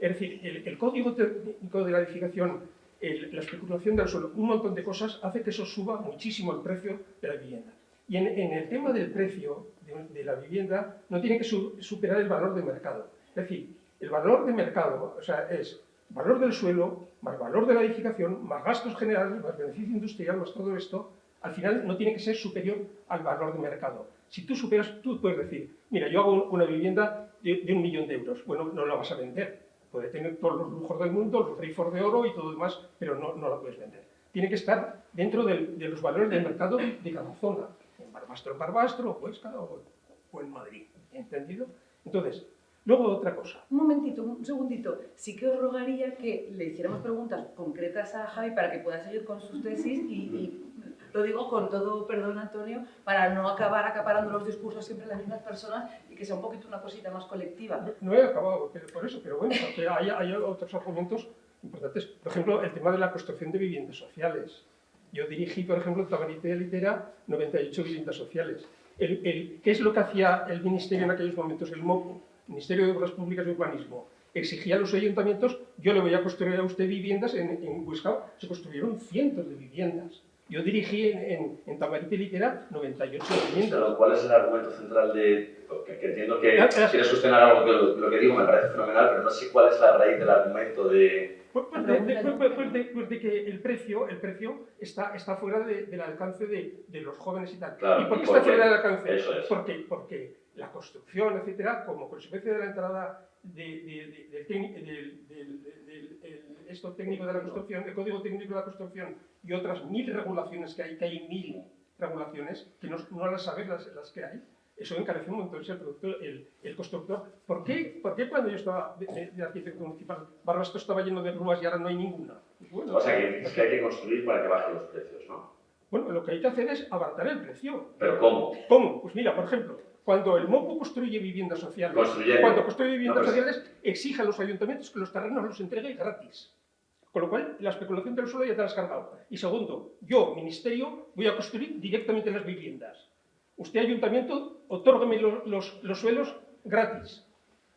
decir, el Código Técnico de la Edificación, la especulación del suelo, un montón de cosas hace que eso suba muchísimo el precio de la vivienda. Y en el tema del precio de la vivienda no tiene que superar el valor de mercado. Es decir, el valor de mercado, o sea, es valor del suelo, más valor de la edificación, más gastos generales, más beneficio industrial, más todo esto, al final no tiene que ser superior al valor de mercado. Si tú superas, tú puedes decir, mira, yo hago una vivienda de 1 millón de euros. Bueno, no la vas a vender. Puede tener todos los lujos del mundo, los Rayford de oro y todo lo demás, pero no la puedes vender. Tiene que estar dentro de los valores del mercado de cada zona. En Barbastro, Huesca o en Madrid. ¿Entendido? Entonces, luego otra cosa. Un momentito, un segundito. Sí que os rogaría que le hiciéramos preguntas concretas a Javi para que pueda seguir con sus tesis y lo digo con todo perdón, Antonio, para no acabar acaparando los discursos siempre las mismas personas y que sea un poquito una cosita más colectiva. No he acabado por eso, pero bueno, porque hay otros argumentos importantes. Por ejemplo, el tema de la construcción de viviendas sociales. Yo dirigí, por ejemplo, en Tamarite de Litera 98 viviendas sociales. ¿Qué es lo que hacía el Ministerio en aquellos momentos? El MOPU, Ministerio de Obras Públicas y Urbanismo, exigía a los ayuntamientos, yo le voy a construir a usted viviendas. En Huesca se construyeron cientos de viviendas. Yo dirigí en Tamarite de Litera 98 viviendas. Pero ¿cuál es el argumento central que entiendo que quieres sostener algo que lo que digo me parece fenomenal, pero no sé cuál es la raíz del argumento de... Pues de que el precio está fuera del alcance de los jóvenes y tal. Claro, ¿Y por qué ¿y está por qué? fuera del alcance? Eso es. Porque la construcción, etcétera, como consecuencia de la entrada esto técnico de la construcción, el Código Técnico de la Construcción y otras 1000 regulaciones que hay 1000 regulaciones, que no las sabes las que hay, eso encarece un montón el constructor. ¿Por qué cuando yo estaba de arquitecto municipal, Barbastro estaba lleno de grúas y ahora no hay ninguna? Pues bueno, O sea, que es que hay que construir para que bajen los precios, ¿no? Bueno, lo que hay que hacer es abaratar el precio. ¿Pero cómo? ¿Cómo? Pues mira, por ejemplo, cuando el MOPU construye viviendas sociales, exige a los ayuntamientos que los terrenos los entregue gratis. Con lo cual, la especulación del suelo ya te la has cargado. Y segundo, yo, ministerio, voy a construir directamente las viviendas. Usted, ayuntamiento, otórgame los suelos gratis.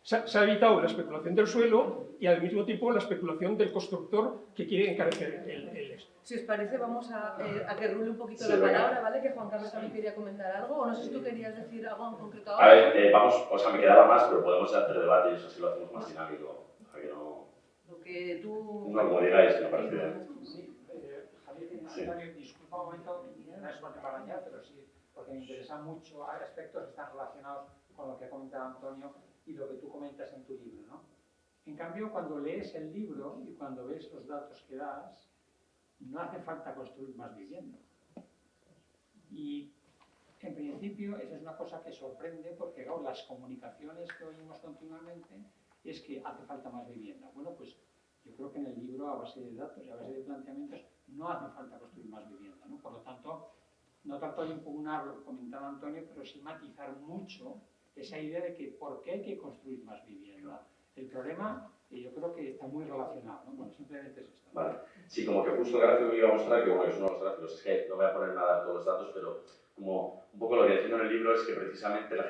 Se ha evitado la especulación del suelo y al mismo tiempo la especulación del constructor que quiere encarecer el esto. Si os parece, vamos a que rule un poquito Sí, la venga. palabra, ¿vale? Que Juan Carlos también quería comentar algo, o no sé si tú querías decir algo en concreto A ahora. ver, vamos, o sea, me quedaba más, pero podemos hacer debate y eso sí lo hacemos más dinámico. O sea, que no... Lo que tú... No, como digáis, me parece bien. Sí, Javier, Sí. Antonio, disculpa un momento, no es porque para ya, pero sí, porque me interesa mucho, hay aspectos que están relacionados con lo que ha comentado Antonio y lo que tú comentas en tu libro, ¿no? En cambio, cuando lees el libro y cuando ves los datos que das, no hace falta construir más vivienda. Y en principio, esa es una cosa que sorprende porque, claro, las comunicaciones que oímos continuamente es que hace falta más vivienda. Bueno, pues yo creo que en el libro, a base de datos y a base de planteamientos, no hace falta construir más vivienda, ¿no? Por lo tanto, no trato de impugnar lo que comentaba Antonio, pero sí matizar mucho esa idea de que por qué hay que construir más vivienda. El problema, yo creo que está muy relacionado, ¿no? Bueno, simplemente es esto. Vale. Sí, como que justo el gráfico que iba a mostrar, que bueno, es uno de los gráficos, es que no voy a poner nada todos los datos, pero como un poco lo que defiendo en el libro es que precisamente esta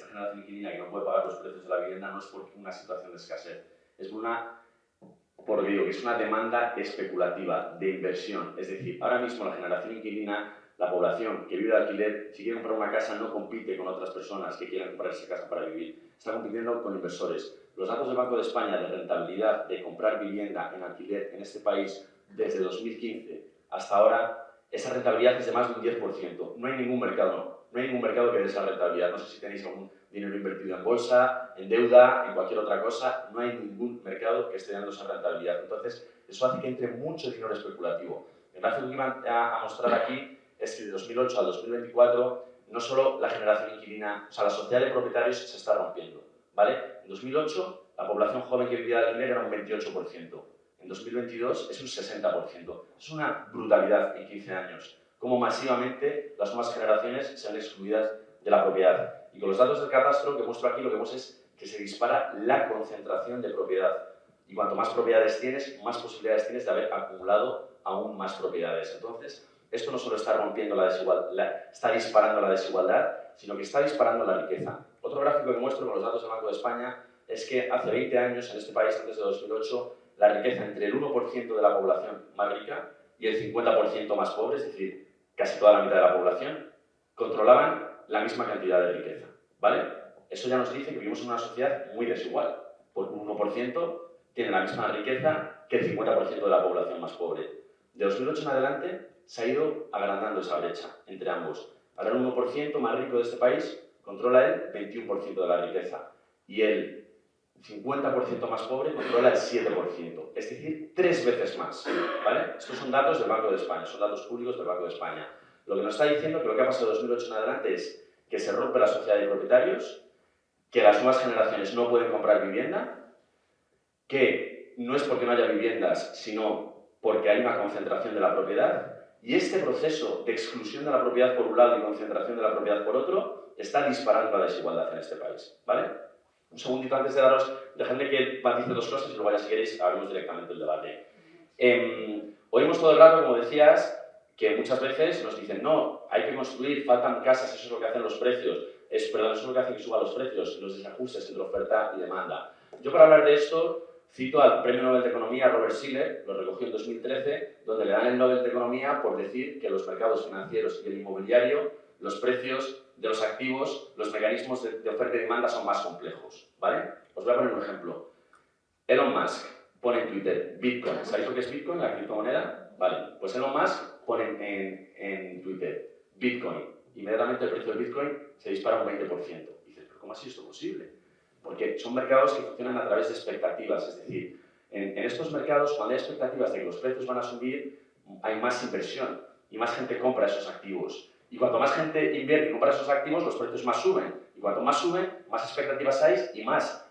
generación inquilina que no puede pagar los precios de la vivienda no es por una situación de escasez, es por lo que digo, que es una demanda especulativa de inversión. Es decir, ahora mismo la generación inquilina, la población que vive de alquiler, si quiere comprar una casa no compite con otras personas que quieran comprar esa casa para vivir, está compitiendo con inversores. Los datos del Banco de España de rentabilidad de comprar vivienda en alquiler en este país desde 2015 hasta ahora, esa rentabilidad es de más de un 10%. No hay ningún mercado, no hay ningún mercado que dé esa rentabilidad. No sé si tenéis algún dinero invertido en bolsa, en deuda, en cualquier otra cosa, no hay ningún mercado que esté dando esa rentabilidad. Entonces, eso hace que entre mucho dinero especulativo. El gráfico que iban a mostrar aquí es que de 2008 al 2024 no solo la generación inquilina, o sea, la sociedad de propietarios se está rompiendo, ¿vale? En 2008 la población joven que vivía de alquiler era un 28%. En 2022 es un 60%. Es una brutalidad en 15 años. Como masivamente las nuevas generaciones se ven excluidas de la propiedad. Y con los datos del catastro que muestro aquí, lo que vemos es que se dispara la concentración de propiedad. Y cuanto más propiedades tienes, más posibilidades tienes de haber acumulado aún más propiedades. Entonces, esto no solo está rompiendo la desigualdad, está disparando la desigualdad, sino que está disparando la riqueza. Otro gráfico que muestro con los datos del Banco de España es que hace 20 años en este país, antes de 2008, la riqueza entre el 1% de la población más rica y el 50% más pobre, es decir, casi toda la mitad de la población, controlaban la misma cantidad de riqueza, ¿vale? Eso ya nos dice que vivimos en una sociedad muy desigual, porque un 1% tiene la misma riqueza que el 50% de la población más pobre. De 2008 en adelante se ha ido agrandando esa brecha entre ambos. Ahora el 1% más rico de este país controla el 21% de la riqueza y el 50% más pobre controla el 7%, es decir, 3 veces más, ¿vale? Estos son datos del Banco de España, son datos públicos del Banco de España. Lo que nos está diciendo que lo que ha pasado de 2008 en adelante es que se rompe la sociedad de propietarios, que las nuevas generaciones no pueden comprar vivienda, que no es porque no haya viviendas, sino porque hay una concentración de la propiedad, y este proceso de exclusión de la propiedad por un lado y concentración de la propiedad por otro está disparando la desigualdad en este país, ¿vale? Un segundito antes de daros, dejadme que matice dos cosas y luego ya si queréis abrimos directamente el debate. Oímos todo el rato, como decías, que muchas veces nos dicen no, hay que construir, faltan casas, eso es lo que hacen los precios, eso es lo que hace que suban los precios, los desajustes entre oferta y demanda. Yo para hablar de esto cito al Premio Nobel de Economía Robert Shiller, lo recogió en 2013, donde le dan el Nobel de Economía por decir que los mercados financieros y el inmobiliario, los precios de los activos, los mecanismos de oferta y demanda son más complejos, ¿vale? Os voy a poner un ejemplo. Elon Musk pone en Twitter Bitcoin. ¿Sabéis lo que es Bitcoin, la criptomoneda? Vale, pues Elon Musk pone en Twitter Bitcoin. Inmediatamente el precio del Bitcoin se dispara un 20%. Y dices, ¿pero cómo ha sido esto posible? Porque son mercados que funcionan a través de expectativas. Es decir, en estos mercados, cuando hay expectativas de que los precios van a subir, hay más inversión y más gente compra esos activos. Y cuanto más gente invierte y compra esos activos, los precios más suben. Y cuanto más suben, más expectativas hay y más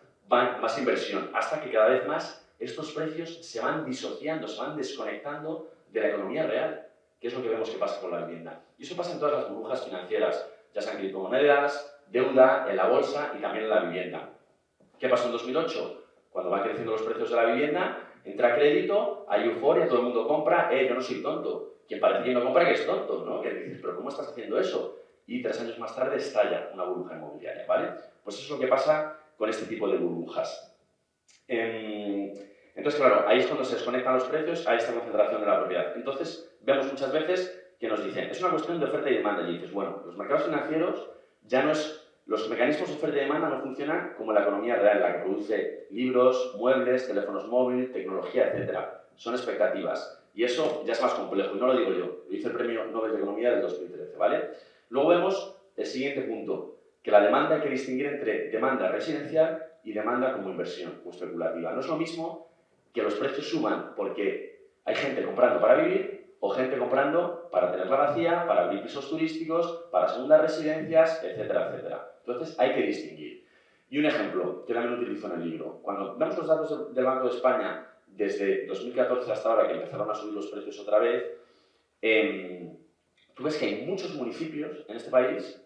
inversión. Hasta que cada vez más estos precios se van disociando, se van desconectando de la economía real, que es lo que vemos que pasa con la vivienda. Y eso pasa en todas las burbujas financieras, ya sean criptomonedas, deuda, en la bolsa y también en la vivienda. ¿Qué pasó en 2008? Cuando van creciendo los precios de la vivienda, entra crédito, hay euforia, todo el mundo compra, yo no soy tonto. Quien parece que no compra que es tonto, ¿no? Que dices, ¿pero cómo estás haciendo eso? Y 3 años más tarde estalla una burbuja inmobiliaria, ¿vale? Pues eso es lo que pasa con este tipo de burbujas. Entonces, claro, ahí es cuando se desconectan los precios a esta concentración de la propiedad. Entonces, vemos muchas veces que nos dicen, es una cuestión de oferta y demanda. Y dices, bueno, los mercados financieros ya no es... Los mecanismos de oferta y demanda no funcionan como la economía real, la que produce libros, muebles, teléfonos móviles, tecnología, etc. Son expectativas. Y eso ya es más complejo, y no lo digo yo, lo dice el Premio Nobel de Economía del 2013, ¿vale? Luego vemos el siguiente punto, que la demanda hay que distinguir entre demanda residencial y demanda como inversión o especulativa. No es lo mismo que los precios suban porque hay gente comprando para vivir o gente comprando para tenerla vacía, para abrir pisos turísticos, para segundas residencias, etcétera, etcétera. Entonces hay que distinguir. Y un ejemplo que también utilizo en el libro. Cuando vemos los datos del Banco de España desde 2014 hasta ahora, que empezaron a subir los precios otra vez, tú ves que hay muchos municipios en este país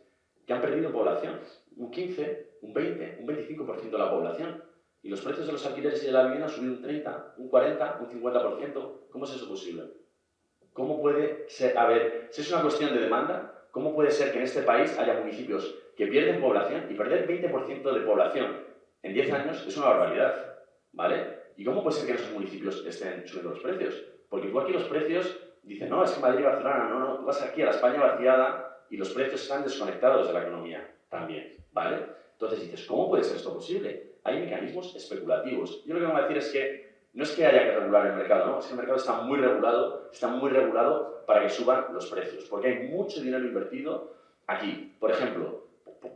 que han perdido población. un 15, un 20, un 25% de la población. Y los precios de los alquileres y de la vivienda han subido un 30, un 40, un 50%. ¿Cómo es eso posible? ¿Cómo puede ser? A ver, si es una cuestión de demanda, ¿cómo puede ser que en este país haya municipios que pierden población y perder 20% de población en 10 años es una barbaridad? ¿Vale? ¿Y cómo puede ser que en esos municipios estén subiendo los precios? Porque tú aquí los precios, dicen, no, es que Madrid y Barcelona, no, tú vas aquí a la España vaciada y los precios están desconectados de la economía también, ¿vale? Entonces dices, ¿cómo puede ser esto posible? Hay mecanismos especulativos. Yo lo que voy a decir es que no es que haya que regular el mercado, ¿no? Es que el mercado está muy regulado para que suban los precios, porque hay mucho dinero invertido aquí. Por ejemplo,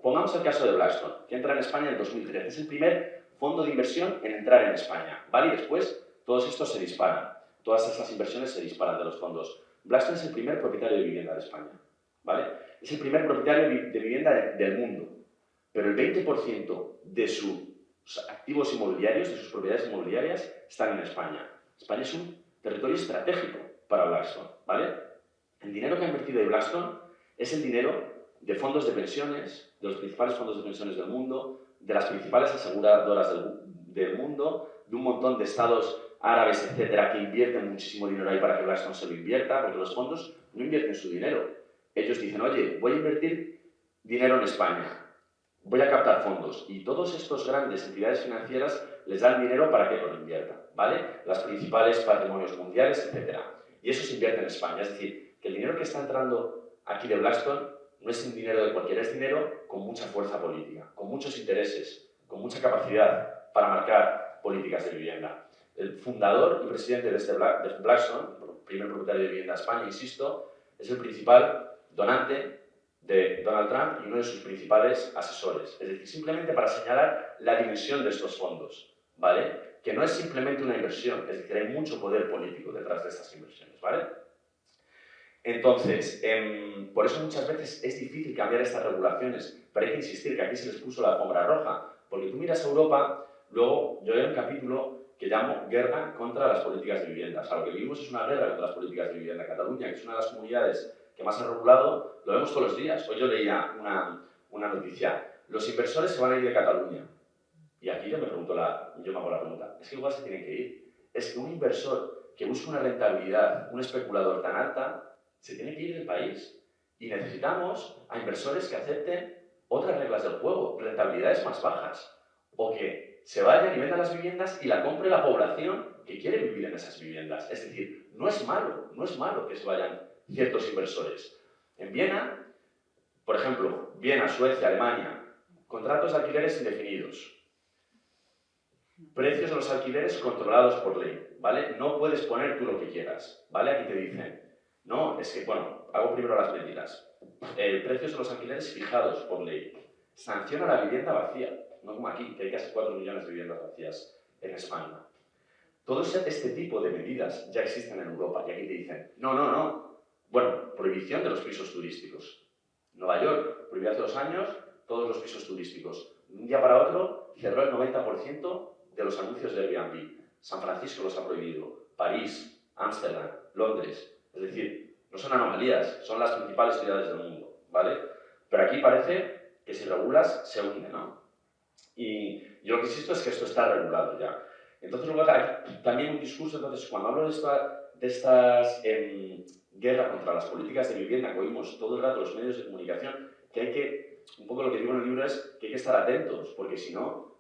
pongamos el caso de Blackstone, que entra en España en el 2013. Es el primer fondo de inversión en entrar en España, ¿vale? Y después todos estos se disparan. Todas estas inversiones se disparan de los fondos. Blackstone es el primer propietario de vivienda de España, ¿vale? Es el primer propietario de vivienda del mundo, pero el 20% de sus activos inmobiliarios, de sus propiedades inmobiliarias, están en España. España es un territorio estratégico para Blackstone, ¿vale? El dinero que ha invertido de Blackstone es el dinero de fondos de pensiones, de los principales fondos de pensiones del mundo, de las principales aseguradoras del mundo, de un montón de estados árabes, etcétera, que invierten muchísimo dinero ahí para que Blackstone se lo invierta, porque los fondos no invierten su dinero. Ellos dicen, oye, voy a invertir dinero en España, voy a captar fondos, y todas estas grandes entidades financieras les dan dinero para que lo inviertan, ¿vale? Las principales patrimonios mundiales, etcétera. Y eso se invierte en España, es decir, que el dinero que está entrando aquí de Blackstone no es un dinero de cualquiera, es dinero con mucha fuerza política, con muchos intereses, con mucha capacidad para marcar políticas de vivienda. El fundador y presidente de Blackstone, primer propietario de vivienda de España, insisto, es el principal donante de Donald Trump y uno de sus principales asesores. Es decir, simplemente para señalar la dimensión de estos fondos, ¿vale? Que no es simplemente una inversión, es decir, hay mucho poder político detrás de estas inversiones, ¿vale? Entonces, por eso muchas veces es difícil cambiar estas regulaciones, pero hay que insistir que aquí se les puso la alfombra roja, porque tú miras a Europa, luego yo hay un capítulo que llamo Guerra contra las políticas de vivienda. O sea, lo que vivimos es una guerra contra las políticas de vivienda. Cataluña, que es una de las comunidades que más ha regulado, lo vemos todos los días. Hoy yo leía una noticia. Los inversores se van a ir de Cataluña. Y aquí yo me hago la pregunta. Es que igual se tienen que ir. Es que un inversor que busca una rentabilidad, un especulador tan alta, se tiene que ir del país. Y necesitamos a inversores que acepten otras reglas del juego, rentabilidades más bajas. O que se vayan y vendan las viviendas y la compre la población que quiere vivir en esas viviendas. Es decir, no es malo que se vayan ciertos inversores. En Viena, por ejemplo, Viena, Suecia, Alemania, contratos de alquileres indefinidos. Precios de los alquileres controlados por ley, ¿vale? No puedes poner tú lo que quieras, ¿vale? Aquí te dicen, no, es que, bueno, hago primero las medidas. Precios de los alquileres fijados por ley. Sanciona la vivienda vacía. No como aquí, que hay casi 4 millones de viviendas vacías en España. Todo este tipo de medidas ya existen en Europa y aquí te dicen, no. Bueno, prohibición de los pisos turísticos. Nueva York prohibió hace 2 años todos los pisos turísticos. De un día para otro cerró el 90% de los anuncios de Airbnb. San Francisco los ha prohibido. París, Ámsterdam, Londres. Es decir, no son anomalías, son las principales ciudades del mundo, ¿vale? Pero aquí parece que si regulas se hunde, ¿no? Y yo lo que insisto es que esto está regulado ya. Entonces luego hay también un discurso, entonces cuando hablo de estas guerra contra las políticas de vivienda que oímos todo el rato los medios de comunicación, que hay que, un poco lo que digo en el libro es que hay que estar atentos, porque si no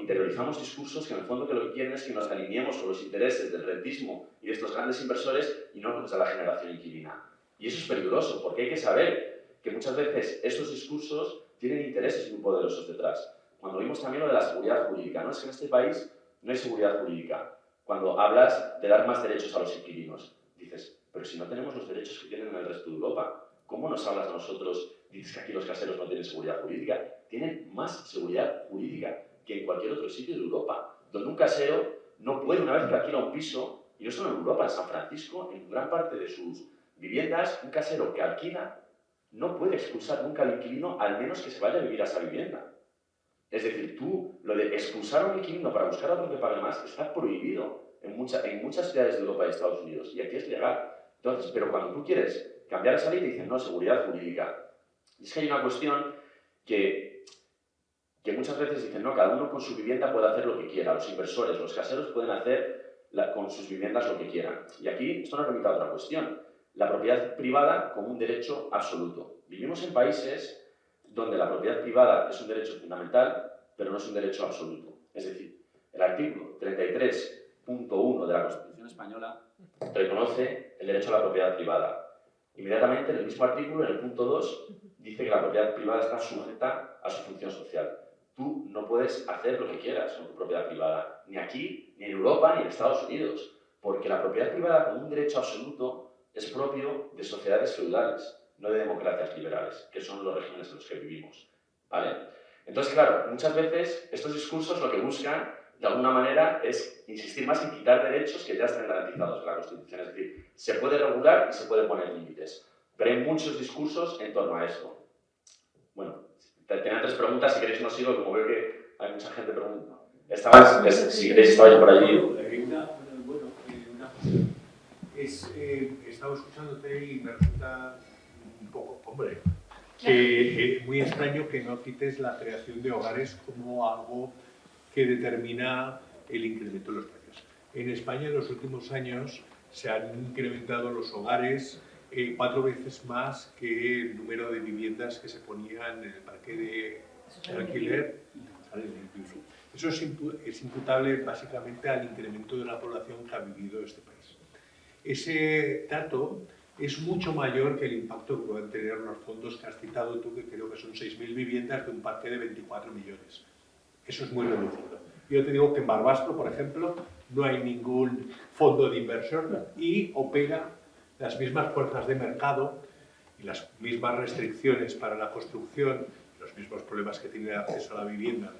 interiorizamos discursos que en el fondo que lo que quieren es que nos alineemos con los intereses del rentismo y de estos grandes inversores y no con los de la generación inquilina. Y eso es peligroso, porque hay que saber que muchas veces estos discursos tienen intereses muy poderosos detrás. Cuando oímos también lo de la seguridad jurídica, ¿no? Es que en este país no hay seguridad jurídica. Cuando hablas de dar más derechos a los inquilinos, dices, pero si no tenemos los derechos que tienen en el resto de Europa, ¿cómo nos hablas a nosotros? Dices que aquí los caseros no tienen seguridad jurídica. Tienen más seguridad jurídica que en cualquier otro sitio de Europa, donde un casero no puede, una vez que alquila un piso, y no solo en Europa, en San Francisco, en gran parte de sus viviendas, un casero que alquila no puede expulsar nunca al inquilino, al menos que se vaya a vivir a esa vivienda. Es decir, lo de expulsar a un inquilino para buscar a otro que pague más está prohibido en muchas ciudades de Europa y Estados Unidos, y aquí es legal. Entonces, pero cuando tú quieres cambiar esa ley, te dicen, no, seguridad jurídica. Y es que hay una cuestión que que muchas veces dicen, no, cada uno con su vivienda puede hacer lo que quiera, los inversores, los caseros pueden hacer con sus viviendas lo que quieran. Y aquí esto nos remite a otra cuestión, la propiedad privada como un derecho absoluto. Vivimos en países donde la propiedad privada es un derecho fundamental, pero no es un derecho absoluto. Es decir, el artículo 33.1 de la Constitución Española reconoce el derecho a la propiedad privada. Inmediatamente, en el mismo artículo, en el punto 2, dice que la propiedad privada está sujeta a su función social. Tú no puedes hacer lo que quieras con tu propiedad privada, ni aquí, ni en Europa, ni en Estados Unidos, porque la propiedad privada como un derecho absoluto es propio de sociedades feudales, no de democracias liberales, que son los regímenes en los que vivimos, ¿vale? Entonces, claro, muchas veces estos discursos lo que buscan, de alguna manera, es insistir más en quitar derechos que ya están garantizados en la Constitución. Es decir, se puede regular y se puede poner límites, pero hay muchos discursos en torno a esto. Bueno, tenía 3 preguntas, si queréis no sigo, como veo que hay mucha gente preguntando. Si queréis estaba yo por allí. He estado escuchándote y me resulta un poco, hombre, muy extraño que no cites la creación de hogares como algo que determina el incremento de los precios. En España en los últimos años se han incrementado los hogares 4 veces más que el número de viviendas que se ponían en el parque de alquiler. Eso es imputable básicamente al incremento de la población que ha vivido este país. Ese dato es mucho mayor que el impacto que pueden tener los fondos que has citado tú, que creo que son 6.000 viviendas de un parque de 24 millones. Eso es muy reducido. Yo te digo que en Barbastro, por ejemplo, no hay ningún fondo de inversión y opera las mismas fuerzas de mercado y las mismas restricciones para la construcción, los mismos problemas que tiene el acceso a la vivienda,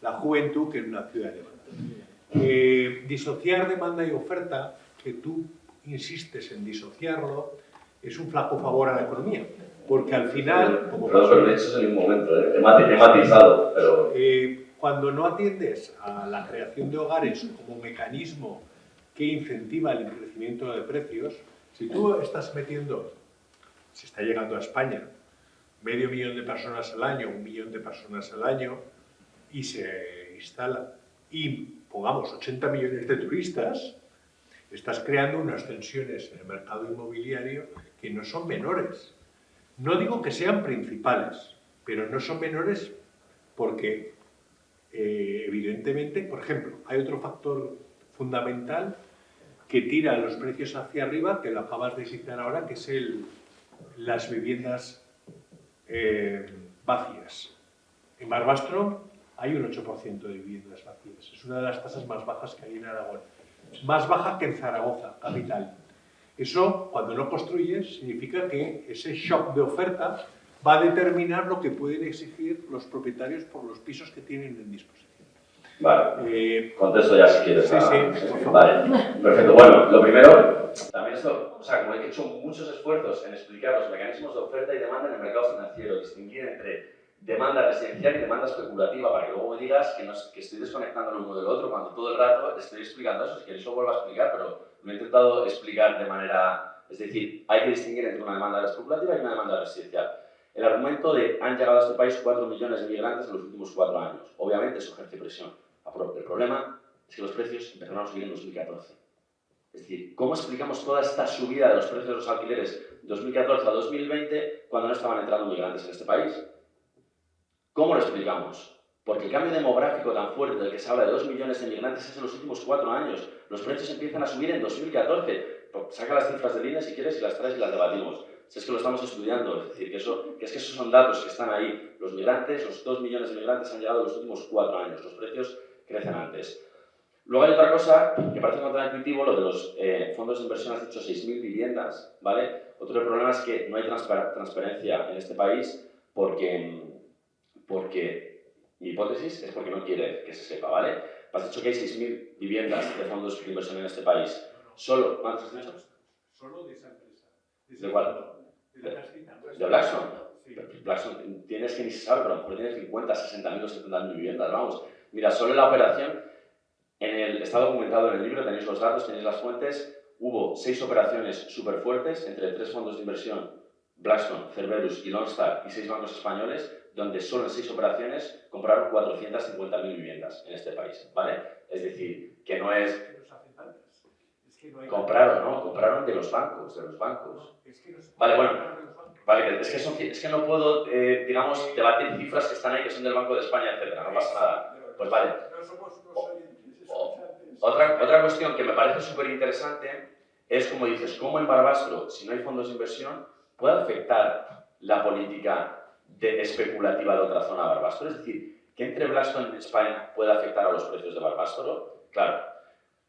la juventud, que en una ciudad elevada. Disociar demanda y oferta, que tú insistes en disociarlo, es un flaco favor a la economía, porque al final... Pero no he hecho eso en ningún momento, he matizado, pero... Cuando no atiendes a la creación de hogares como mecanismo que incentiva el crecimiento de precios, si tú estás metiendo, se está llegando a España, 500.000 de personas al año, 1 millón de personas al año, y se instala, y pongamos 80 millones de turistas, estás creando unas tensiones en el mercado inmobiliario que no son menores. No digo que sean principales, pero no son menores porque, evidentemente, por ejemplo, hay otro factor fundamental que tira los precios hacia arriba, que lo acabas de citar ahora, que es las viviendas vacías. En Barbastro hay un 8% de viviendas vacías. Es una de las tasas más bajas que hay en Aragón. Más baja que en Zaragoza, capital. Eso, cuando no construyes, significa que ese shock de oferta va a determinar lo que pueden exigir los propietarios por los pisos que tienen en disposición. Vale, contesto ya si quieres. Sí, Vale, perfecto. Bueno, lo primero, también esto, o sea, como he hecho muchos esfuerzos en explicar los mecanismos de oferta y demanda en el mercado financiero, distinguir entre demanda residencial y demanda especulativa, para que luego me digas que estoy desconectando el uno del otro cuando todo el rato estoy explicando eso. Si queréis lo vuelvo a explicar, pero lo he intentado explicar de manera... Es decir, hay que distinguir entre una demanda especulativa y una demanda residencial. El argumento de han llegado a este país 4 millones de migrantes en los últimos 4 años. Obviamente eso ejerce presión. El problema es que los precios empezaron a subir en 2014. Es decir, ¿cómo explicamos toda esta subida de los precios de los alquileres 2014 a 2020 cuando no estaban entrando migrantes en este país? ¿Cómo lo explicamos? Porque el cambio demográfico tan fuerte del que se habla de 2 millones de migrantes es en los últimos 4 años. Los precios empiezan a subir en 2014. Saca las cifras del INE si quieres y las traes y las debatimos. Si es que lo estamos estudiando, es decir, que esos son datos que están ahí. Los migrantes, los 2 millones de migrantes han llegado en los últimos 4 años. Los precios crecen antes. Luego hay otra cosa que parece contraintuitivo, lo de los fondos de inversión, has dicho 6.000 viviendas, ¿vale? Otro problema es que no hay transparencia en este país porque mi hipótesis es porque no quiere que se sepa, ¿vale? Has dicho que hay 6.000 viviendas de fondos de inversión en este país. ¿Solo? ¿Cuántos has dicho? Solo de esa empresa. ¿De cuál? ¿De Blackstone? Sí. Blackstone tienes que ni se sabe, pero a lo mejor tienes 50, 60.000 o 70.000 viviendas, vamos. Mira, solo en la operación, está documentado en el libro, tenéis los datos, tenéis las fuentes, hubo 6 operaciones súper fuertes entre 3 fondos de inversión, Blackstone, Cerberus y Lone Star, y 6 bancos españoles, donde solo en 6 operaciones compraron 450.000 viviendas en este país, ¿vale? Es decir, que no es... Compraron de los bancos, Vale, bueno, vale, es que no puedo, digamos, debatir cifras que están ahí, que son del Banco de España, etcétera, no pasa nada. Pues vale. Otra cuestión que me parece súper interesante es, como dices, cómo en Barbastro, si no hay fondos de inversión, puede afectar la política especulativa de otra zona de Barbastro. Es decir, que entre Blackstone en España puede afectar a los precios de Barbastro. Claro,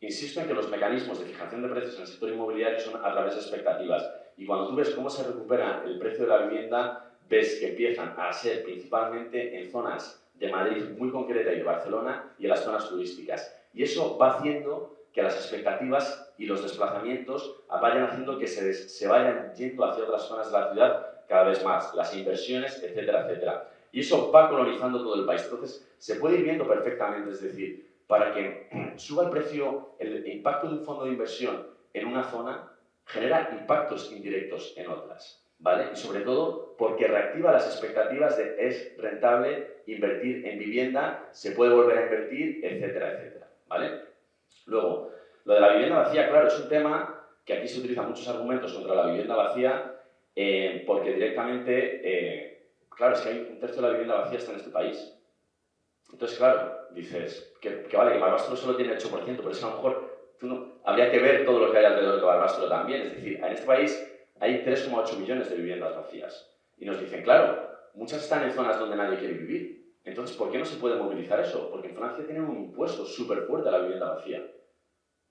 insisto en que los mecanismos de fijación de precios en el sector inmobiliario son a través de expectativas. Y cuando tú ves cómo se recupera el precio de la vivienda, ves que empiezan a ser principalmente en zonas de Madrid muy concreta y de Barcelona y en las zonas turísticas. Y eso va haciendo que las expectativas y los desplazamientos vayan haciendo que se vayan yendo hacia otras zonas de la ciudad cada vez más, las inversiones, etcétera, etcétera. Y eso va colonizando todo el país. Entonces, se puede ir viendo perfectamente, es decir, para que suba el precio, el impacto de un fondo de inversión en una zona genera impactos indirectos en otras, ¿vale? Y sobre todo porque reactiva las expectativas de es rentable invertir en vivienda, se puede volver a invertir, etcétera, etcétera, ¿vale? Luego, lo de la vivienda vacía, claro, es un tema que aquí se utilizan muchos argumentos contra la vivienda vacía porque directamente, claro, es que hay un tercio de la vivienda vacía está en este país. Entonces, claro, dices que vale, que Barbastro solo tiene el 8%, pero es que a lo mejor habría que ver todo lo que hay alrededor de Barbastro también. Es decir, en este país hay 3,8 millones de viviendas vacías. Y nos dicen, claro, muchas están en zonas donde nadie quiere vivir. Entonces, ¿por qué no se puede movilizar eso? Porque en Francia tienen un impuesto súper fuerte a la vivienda vacía.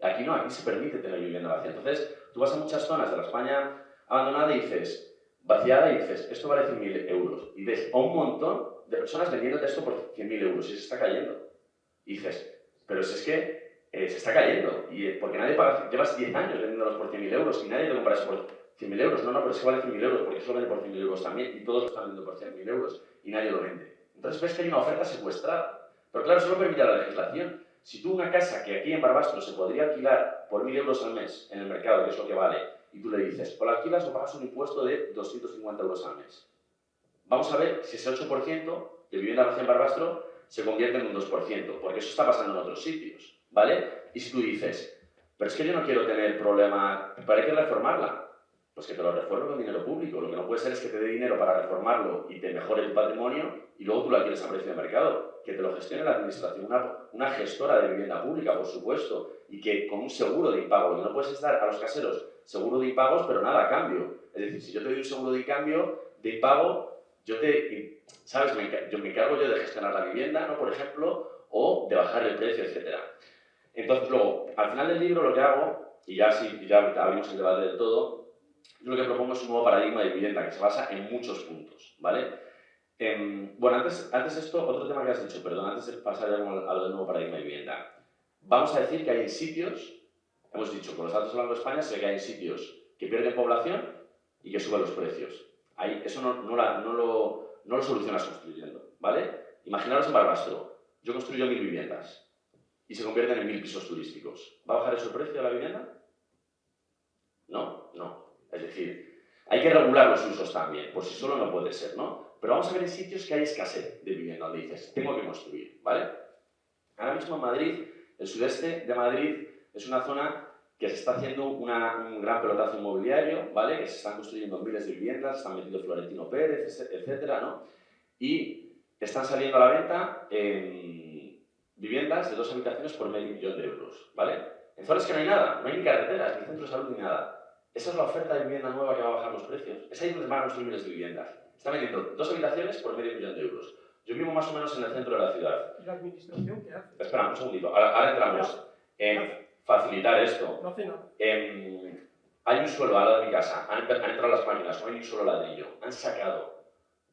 Aquí no, aquí se permite tener vivienda vacía. Entonces, tú vas a muchas zonas de la España abandonada y dices, vaciada, y dices, esto vale 100.000 euros. Y ves a un montón de personas vendiéndote esto por 100.000 euros y se está cayendo. Y dices, pero si es que se está cayendo. Y porque nadie paga, llevas 10 años vendiéndolos por 100.000 euros y nadie te compra eso por 100.000 euros. No, pero es que vale 100.000 euros porque eso vende por 100.000 euros también y todos lo están vendiendo por 100.000 euros y nadie lo vende. Entonces ves que hay una oferta secuestrada. Pero claro, eso lo permite la legislación. Si tú una casa que aquí en Barbastro se podría alquilar por 1.000 euros al mes en el mercado, que es lo que vale, y tú le dices, o la alquilas o pagas un impuesto de 250 euros al mes. Vamos a ver si ese 8% de vivienda vacía en Barbastro se convierte en un 2%, porque eso está pasando en otros sitios, ¿vale? Y si tú dices, pero es que yo no quiero tener problema, ¿para qué reformarla? Pues que te lo reforme con dinero público. Lo que no puede ser es que te dé dinero para reformarlo y te mejore tu patrimonio y luego tú lo alquiles a precio de mercado. Que te lo gestione la administración, una gestora de vivienda pública, por supuesto, y que con un seguro de impago. Y no puedes dar a los caseros seguro de impagos, pero nada a cambio. Es decir, si yo te doy un seguro de impago, ¿sabes? Me encargo yo de gestionar la vivienda, ¿no? Por ejemplo, o de bajar el precio, etc. Entonces, luego, al final del libro lo que hago, y ya abrimos el debate del todo, yo lo que propongo es un nuevo paradigma de vivienda que se basa en muchos puntos, ¿vale? Bueno, antes de esto, otro tema que has dicho, perdón, antes de pasar a lo del nuevo paradigma de vivienda. Vamos a decir que hay sitios, hemos dicho, con los datos del Banco de España, se ve que hay sitios que pierden población y que suben los precios. Ahí, eso no lo solucionas construyendo, ¿vale? Imaginaros en Barbastro, yo construyo 1.000 viviendas y se convierten en 1.000 pisos turísticos. ¿Va a bajar eso el precio de la vivienda? No. Es decir, hay que regular los usos también, por sí solo no puede ser, ¿no? Pero vamos a ver en sitios que hay escasez de vivienda, donde dices, tengo que construir, ¿vale? Ahora mismo en Madrid, el sudeste de Madrid es una zona que se está haciendo un gran pelotazo inmobiliario, ¿vale? Que se están construyendo miles de viviendas, están metiendo Florentino Pérez, etcétera, ¿no? Y están saliendo a la venta viviendas de 2 habitaciones por €500.000, ¿vale? En zonas que no hay ni carreteras, ni centro de salud, ni nada. Esa es la oferta de vivienda nueva que va a bajar los precios. Es ahí donde van a construir miles de viviendas. Están vendiendo 2 habitaciones por €500.000. Yo vivo más o menos en el centro de la ciudad. ¿Y la administración qué hace? Espera un segundito, ahora entramos. Facilitar esto. No hace nada. Hay un suelo al lado de mi casa, han entrado las máquinas, no hay ni un solo ladrillo. Han sacado,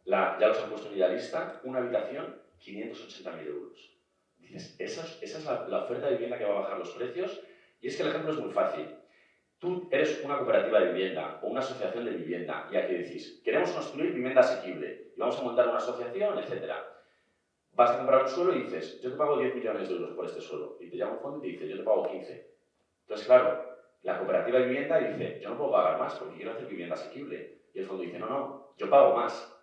ya los han puesto en idealista, una habitación, €580.000. Dices, esa es la oferta de vivienda que va a bajar los precios. Y es que el ejemplo es muy fácil. Tú eres una cooperativa de vivienda o una asociación de vivienda y aquí decís, queremos construir vivienda asequible y vamos a montar una asociación, etc. Vas a comprar un suelo y dices, yo te pago 10 millones de euros por este suelo. Y te llama un fondo y te dice, yo te pago 15. Entonces, claro, la cooperativa de vivienda dice, yo no puedo pagar más porque quiero hacer vivienda asequible. Y el fondo dice, no, yo pago más.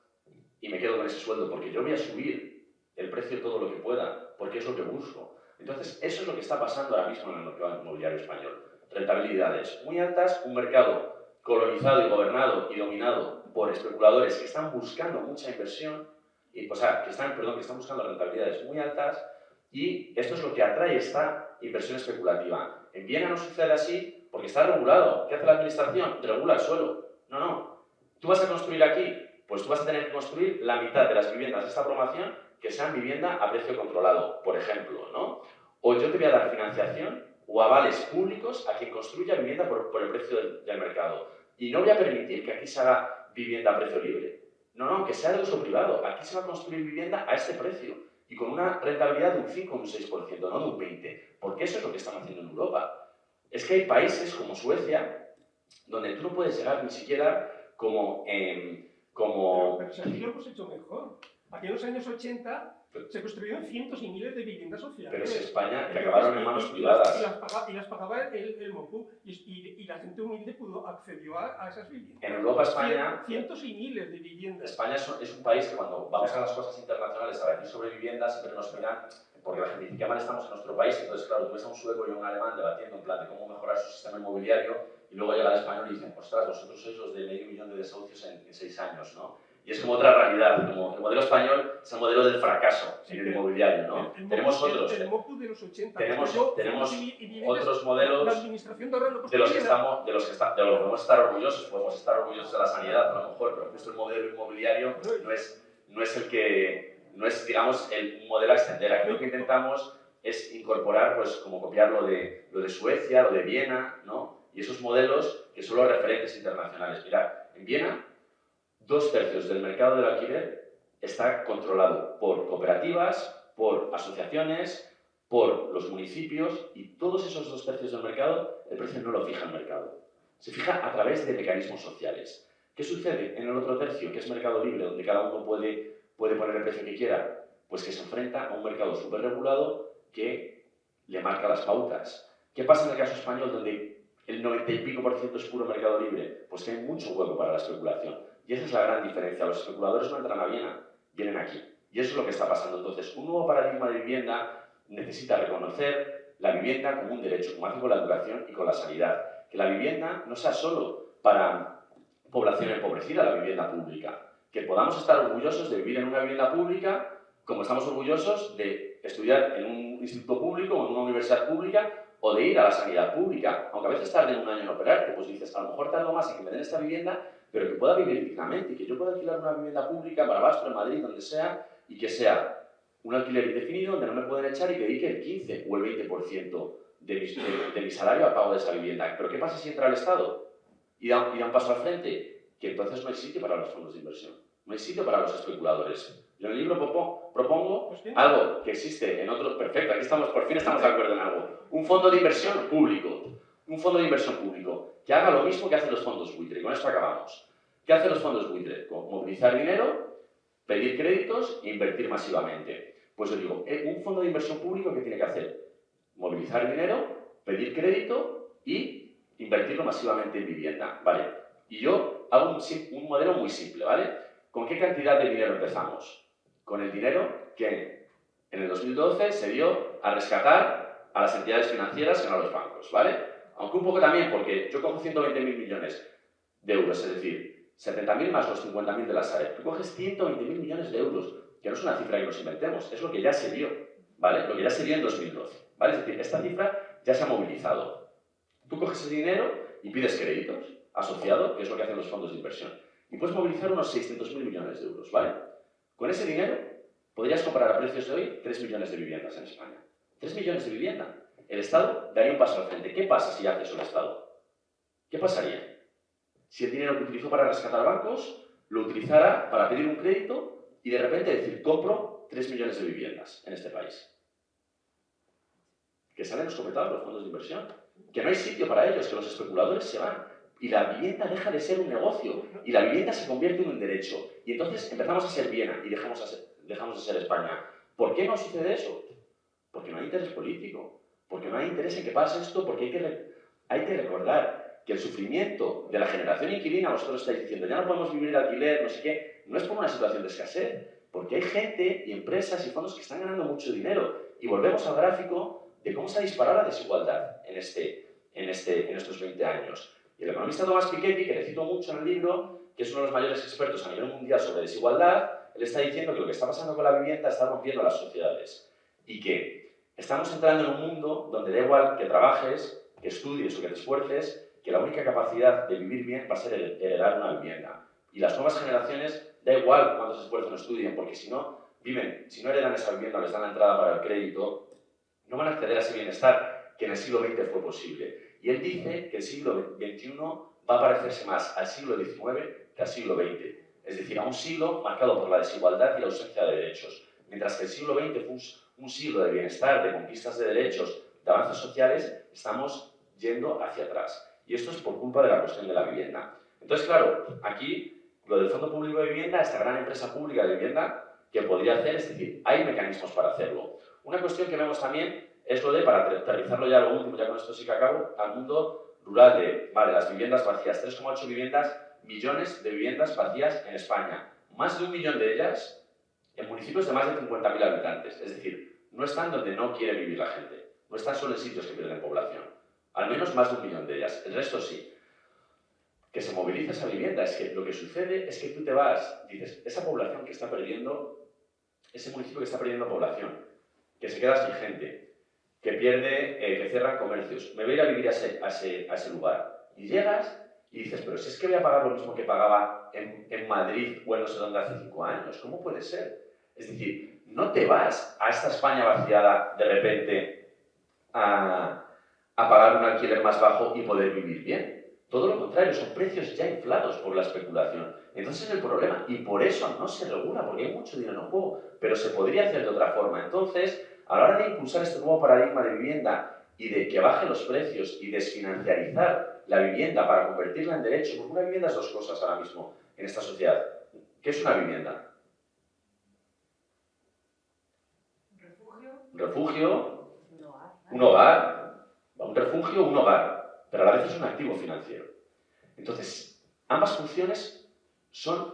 y me quedo con ese sueldo, porque yo voy a subir el precio todo lo que pueda, porque es lo que busco. Entonces, eso es lo que está pasando ahora mismo en el mercado inmobiliario español. Rentabilidades muy altas, un mercado colonizado y gobernado y dominado por especuladores que están buscando mucha inversión, o sea, que están buscando rentabilidades muy altas, y esto es lo que atrae esta inversión especulativa. En Viena no sucede así porque está regulado. ¿Qué hace la administración? Regula el suelo. No. ¿Tú vas a construir aquí? Pues tú vas a tener que construir la mitad de las viviendas de esta promoción que sean vivienda a precio controlado, por ejemplo, ¿no? O yo te voy a dar financiación o avales públicos a quien construya vivienda por el precio del mercado. Y no voy a permitir que aquí se haga vivienda a precio libre. No, que sea de uso privado. Aquí se va a construir vivienda a este precio y con una rentabilidad de un 5 o un 6%, no de un 20%. Porque eso es lo que están haciendo en Europa. Es que hay países como Suecia donde tú no puedes llegar ni siquiera como... Pero si aquí lo hemos hecho mejor. Aquí en los años 80 se construyeron cientos y miles de viviendas sociales. Pero es España, que acabaron en manos privadas. Y las pagaba el MOPU y la gente humilde accedió a esas viviendas. En Europa, España... Cientos y miles de viviendas. España es un país que cuando vamos a las cosas internacionales a decir sobre viviendas siempre nos miran porque la gente dice que mal estamos en nuestro país. Entonces, claro, tú ves a un sueco y a un alemán debatiendo en plan de cómo mejorar su sistema inmobiliario y luego llega el español y dicen, ostras, vosotros sois los de 500.000 de desahucios en 6 años, ¿no? Y es como otra realidad, como el modelo español es el modelo del fracaso en el inmobiliario, ¿no? Tenemos otros. El MOPU de los 80. Tenemos otros modelos la administración de los que podemos estar orgullosos. Podemos estar orgullosos de la sanidad, a lo mejor, pero justo el modelo inmobiliario no es el que, no es, digamos, un modelo a extender. Aquí lo que intentamos es incorporar, pues, como copiar lo de Suecia, lo de Viena, ¿no? Y esos modelos que son los referentes internacionales. Mirad, en Viena, 2/3 del mercado del alquiler está controlado por cooperativas, por asociaciones, por los municipios, y todos esos 2/3 del mercado, el precio no lo fija el mercado. Se fija a través de mecanismos sociales. ¿Qué sucede en el otro tercio, que es mercado libre, donde cada uno puede poner el precio que quiera? Pues que se enfrenta a un mercado súper regulado que le marca las pautas. ¿Qué pasa en el caso español, donde el 90 y pico % es puro mercado libre? Pues que hay mucho hueco para la especulación. Y esa es la gran diferencia. Los especuladores no entran a Viena, vienen aquí. Y eso es lo que está pasando. Entonces, un nuevo paradigma de vivienda necesita reconocer la vivienda como un derecho, como hace con la educación y con la sanidad. Que la vivienda no sea solo para población empobrecida, la vivienda pública. Que podamos estar orgullosos de vivir en una vivienda pública como estamos orgullosos de estudiar en un instituto público o en una universidad pública o de ir a la sanidad pública. Aunque a veces tarden un año en operarte, pues dices, a lo mejor tardo más en que me den esta vivienda, pero que pueda vivir dignamente y que yo pueda alquilar una vivienda pública en Barbastro, en Madrid, donde sea, y que sea un alquiler indefinido donde no me pueden echar y que dedique el 15 o el 20% de mi salario al pago de esa vivienda. ¿Pero qué pasa si entra el Estado y da un paso al frente? Que entonces no hay sitio para los fondos de inversión, no hay sitio para los especuladores. Yo en el libro propongo algo que existe en otros... Perfecto, aquí por fin estamos de acuerdo en algo. Un fondo de inversión público. Un fondo de inversión público que haga lo mismo que hacen los fondos buitre. Y con esto acabamos. ¿Qué hacen los fondos buitre? Movilizar dinero, pedir créditos e invertir masivamente. Pues yo digo, un fondo de inversión público, ¿qué tiene que hacer? Movilizar dinero, pedir crédito y invertirlo masivamente en vivienda, ¿vale? Y yo hago un modelo muy simple, ¿vale? ¿Con qué cantidad de dinero empezamos? Con el dinero que en el 2012 se dio a rescatar a las entidades financieras y no a los bancos, ¿vale? Aunque un poco también, porque yo cojo 120.000 millones de euros, es decir, 70.000 más los 50.000 de la Sareb. Tú coges 120.000 millones de euros, que no es una cifra que nos inventemos, es lo que ya se dio, ¿vale? Lo que ya se dio en 2012, ¿vale? Es decir, esta cifra ya se ha movilizado. Tú coges ese dinero y pides créditos asociado, que es lo que hacen los fondos de inversión, y puedes movilizar unos 600.000 millones de euros, ¿vale? Con ese dinero podrías comprar a precios de hoy 3 millones de viviendas en España. 3 millones de viviendas. El Estado daría un paso al frente. ¿Qué pasa si hace eso el Estado? ¿Qué pasaría? Si el dinero que utilizó para rescatar bancos lo utilizara para pedir un crédito y de repente decir, compro 3 millones de viviendas en este país. Que salen escopetados los fondos de inversión. Que no hay sitio para ellos, que los especuladores se van. Y la vivienda deja de ser un negocio. Y la vivienda se convierte en un derecho. Y entonces empezamos a ser Viena y dejamos de ser España. ¿Por qué no sucede eso? Porque no hay interés político. Porque no hay interés en que pase esto, porque hay que recordar que el sufrimiento de la generación inquilina, vosotros estáis diciendo, ya no podemos vivir de alquiler, no sé qué, no es por una situación de escasez, porque hay gente y empresas y fondos que están ganando mucho dinero. Y volvemos al gráfico de cómo se ha disparado la desigualdad en estos 20 años. Y el economista Thomas Piketty, que le cito mucho en el libro, que es uno de los mayores expertos a nivel mundial sobre desigualdad, él está diciendo que lo que está pasando con la vivienda está rompiendo las sociedades y que estamos entrando en un mundo donde da igual que trabajes, que estudies o que te esfuerces, que la única capacidad de vivir bien va a ser heredar una vivienda. Y las nuevas generaciones, da igual cuánto se esfuercen o estudien, porque si no heredan esa vivienda, les dan la entrada para el crédito, no van a acceder a ese bienestar que en el siglo XX fue posible. Y él dice que el siglo XXI va a parecerse más al siglo XIX que al siglo XX. Es decir, a un siglo marcado por la desigualdad y la ausencia de derechos. Mientras que el siglo XX fue un siglo de bienestar, de conquistas de derechos, de avances sociales, estamos yendo hacia atrás. Y esto es por culpa de la cuestión de la vivienda. Entonces, claro, aquí lo del Fondo Público de Vivienda, esta gran empresa pública de vivienda, que podría hacer, es decir, hay mecanismos para hacerlo. Una cuestión que vemos también es lo de, para aterrizarlo ya lo último, ya con esto sí que acabo, al mundo rural de, vale, las viviendas vacías, 3,8 millones de viviendas vacías en España. Más de 1 millón de ellas en municipios de más de 50.000 habitantes. Es decir, no están donde no quiere vivir la gente. No están solo en sitios que pierden población. Al menos más de 1 millón de ellas. El resto sí. Que se moviliza esa vivienda. Es que lo que sucede es que tú te vas, dices, esa población que está perdiendo, ese municipio que está perdiendo población, que se queda sin gente, que pierde, que cierran comercios, me voy a ir a vivir a ese lugar. Y llegas y dices, pero si es que voy a pagar lo mismo que pagaba en Madrid o en no sé dónde hace 5 años, ¿cómo puede ser? Es decir, no te vas a esta España vaciada de repente a pagar un alquiler más bajo y poder vivir bien. Todo lo contrario, son precios ya inflados por la especulación. Entonces es el problema, y por eso no se regula, porque hay mucho dinero en juego, pero se podría hacer de otra forma. Entonces, a la hora de impulsar este nuevo paradigma de vivienda y de que bajen los precios y desfinanciarizar la vivienda para convertirla en derecho, porque una vivienda es 2 cosas ahora mismo en esta sociedad. ¿Qué es una vivienda? Un refugio, un hogar, un refugio, un hogar, pero a la vez es un activo financiero. Entonces, ambas funciones son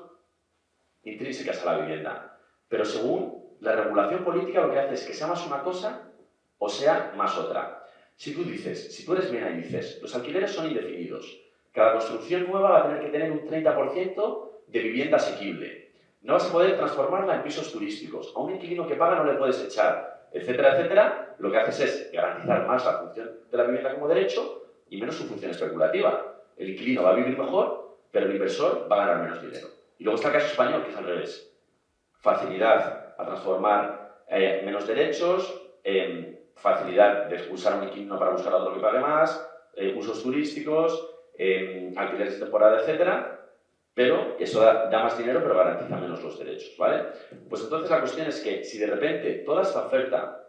intrínsecas a la vivienda, pero según la regulación política lo que hace es que sea más una cosa o sea más otra. Si tú eres Mena y dices, los alquileres son indefinidos, cada construcción nueva va a tener que tener un 30% de vivienda asequible, no vas a poder transformarla en pisos turísticos, a un inquilino que paga no le puedes echar, etcétera, etcétera, lo que haces es garantizar más la función de la vivienda como derecho y menos su función especulativa. El inquilino va a vivir mejor, pero el inversor va a ganar menos dinero. Y luego está el caso español, que es al revés. Facilidad a transformar menos derechos, facilidad de expulsar a un inquilino para buscar a otro que pague más, usos turísticos, alquileres de temporada, etcétera. Pero eso da más dinero, pero garantiza menos los derechos, ¿vale? Pues entonces la cuestión es que si de repente toda esta oferta,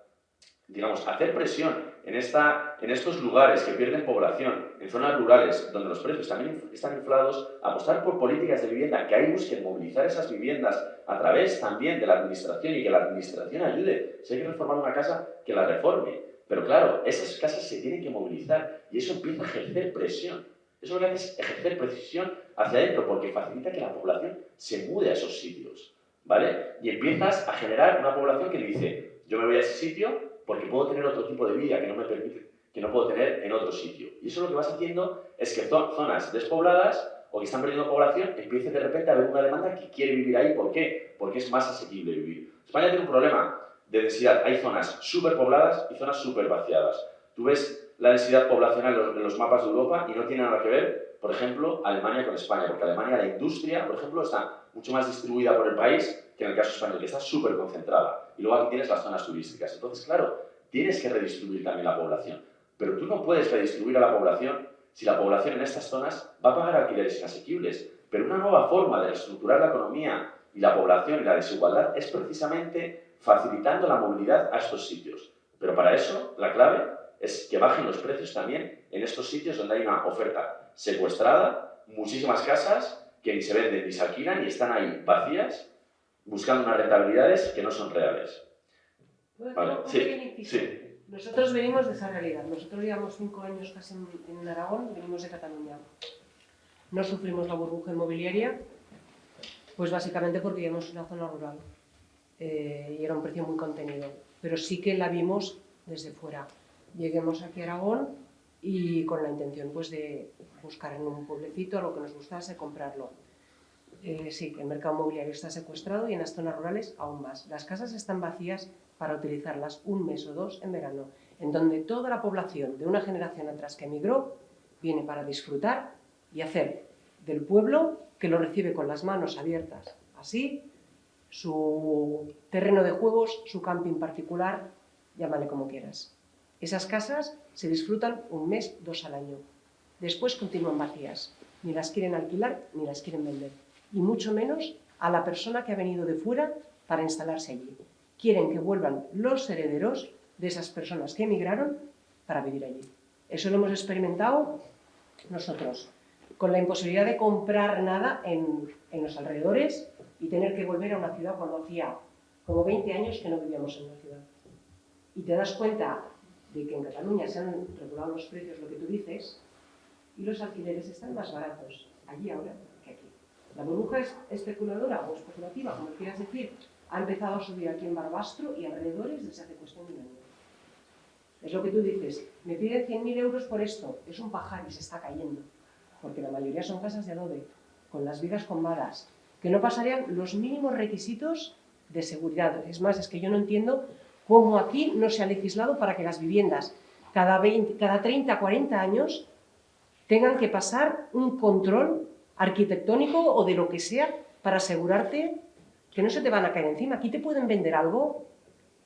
digamos, hacer presión en estos lugares que pierden población, en zonas rurales donde los precios también están inflados, apostar por políticas de vivienda que ahí busquen movilizar esas viviendas a través también de la administración y que la administración ayude. Si hay que reformar una casa, que la reforme. Pero claro, esas casas se tienen que movilizar y eso empieza a ejercer presión. Eso lo que hace es ejercer precisión hacia adentro, porque facilita que la población se mude a esos sitios, ¿vale? Y empiezas a generar una población que dice, yo me voy a ese sitio porque puedo tener otro tipo de vida que no me permite, que no puedo tener en otro sitio. Y eso lo que vas haciendo es que zonas despobladas o que están perdiendo población, empiece de repente a haber una demanda que quiere vivir ahí. ¿Por qué? Porque es más asequible vivir. España tiene un problema de densidad. Hay zonas superpobladas y zonas supervaciadas. Tú ves la densidad poblacional en los mapas de Europa y no tiene nada que ver, por ejemplo, Alemania con España, porque Alemania, la industria, por ejemplo, está mucho más distribuida por el país que en el caso español, que está súper concentrada. Y luego aquí tienes las zonas turísticas. Entonces, claro, tienes que redistribuir también la población. Pero tú no puedes redistribuir a la población si la población en estas zonas va a pagar alquileres inasequibles. Pero una nueva forma de reestructurar la economía y la población y la desigualdad es precisamente facilitando la movilidad a estos sitios. Pero para eso, la clave es que bajen los precios también en estos sitios donde hay una oferta secuestrada, muchísimas casas que ni se venden ni se alquilan y están ahí vacías, buscando unas rentabilidades que no son reales. Vale. Sí. Nosotros venimos de esa realidad. Nosotros llevamos 5 años casi en Aragón, venimos de Cataluña. No sufrimos la burbuja inmobiliaria Pues básicamente porque vivíamos en una zona rural y era un precio muy contenido, pero sí que la vimos desde fuera. Lleguemos aquí a Aragón y con la intención pues de buscar en un pueblecito lo que nos gustase, comprarlo. Sí, el mercado inmobiliario está secuestrado y en las zonas rurales aún más. Las casas están vacías para utilizarlas un mes o dos en verano, en donde toda la población de una generación atrás que emigró viene para disfrutar y hacer del pueblo, que lo recibe con las manos abiertas, así, su terreno de juegos, su camping particular, llámale como quieras. Esas casas se disfrutan un mes, dos al año. Después continúan vacías. Ni las quieren alquilar ni las quieren vender. Y mucho menos a la persona que ha venido de fuera para instalarse allí. Quieren que vuelvan los herederos de esas personas que emigraron para vivir allí. Eso lo hemos experimentado nosotros, con la imposibilidad de comprar nada en los alrededores y tener que volver a una ciudad cuando hacía como 20 años que no vivíamos en una ciudad. Y te das cuenta de que en Cataluña se han regulado los precios, lo que tú dices, y los alquileres están más baratos allí ahora que aquí. La burbuja especuladora o especulativa, como quieras decir, ha empezado a subir aquí en Barbastro y alrededores desde hace cuestión de un año. Es lo que tú dices, me piden 100.000 euros por esto, es un pajar y se está cayendo, porque la mayoría son casas de adobe, con las vigas combadas, que no pasarían los mínimos requisitos de seguridad. Es más, es que yo no entiendo cómo aquí no se ha legislado para que las viviendas cada 30, 40 años tengan que pasar un control arquitectónico o de lo que sea para asegurarte que no se te van a caer encima. Aquí te pueden vender algo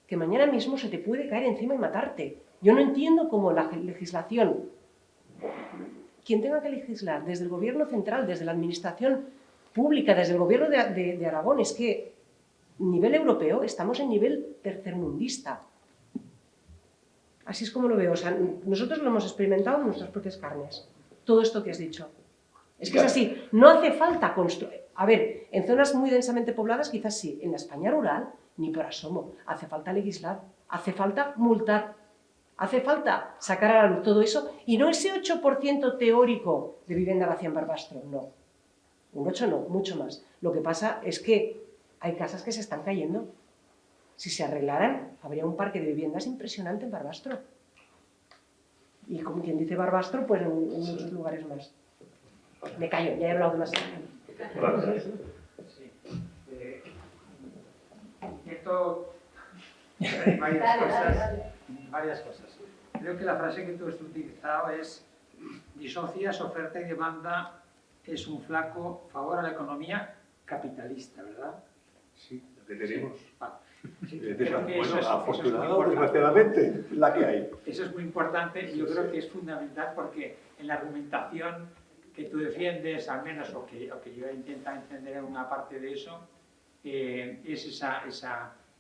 que mañana mismo se te puede caer encima y matarte. Yo no entiendo cómo la legislación, quien tenga que legislar, desde el gobierno central, desde la administración pública, desde el gobierno de Aragón, es que a nivel europeo estamos en nivel tercermundista. Así es como lo veo. O sea, nosotros lo hemos experimentado en nuestras propias carnes. Todo esto que has dicho. Es que es así. No hace falta construir. A ver, en zonas muy densamente pobladas quizás sí. En la España rural, ni por asomo. Hace falta legislar. Hace falta multar. Hace falta sacar a la luz todo eso. Y no ese 8% teórico de vivienda vacía en Barbastro. No. Un 8 no, mucho más. Lo que pasa es que hay casas que se están cayendo. Si se arreglaran, habría un parque de viviendas impresionante en Barbastro. Y como quien dice Barbastro, pues en muchos lugares más. Me callo, ya he hablado demasiado. Sí. Cierto, hay varias cosas. Creo que la frase que tú has utilizado es: disocias oferta y demanda, es un flaco favor a la economía capitalista, ¿verdad? Sí, la que tenemos. Sí, bueno, afortunado o desgraciadamente, la que hay. Eso es muy importante y yo creo que es fundamental porque en la argumentación que tú defiendes, al menos, o que yo intento entender en una parte de eso, es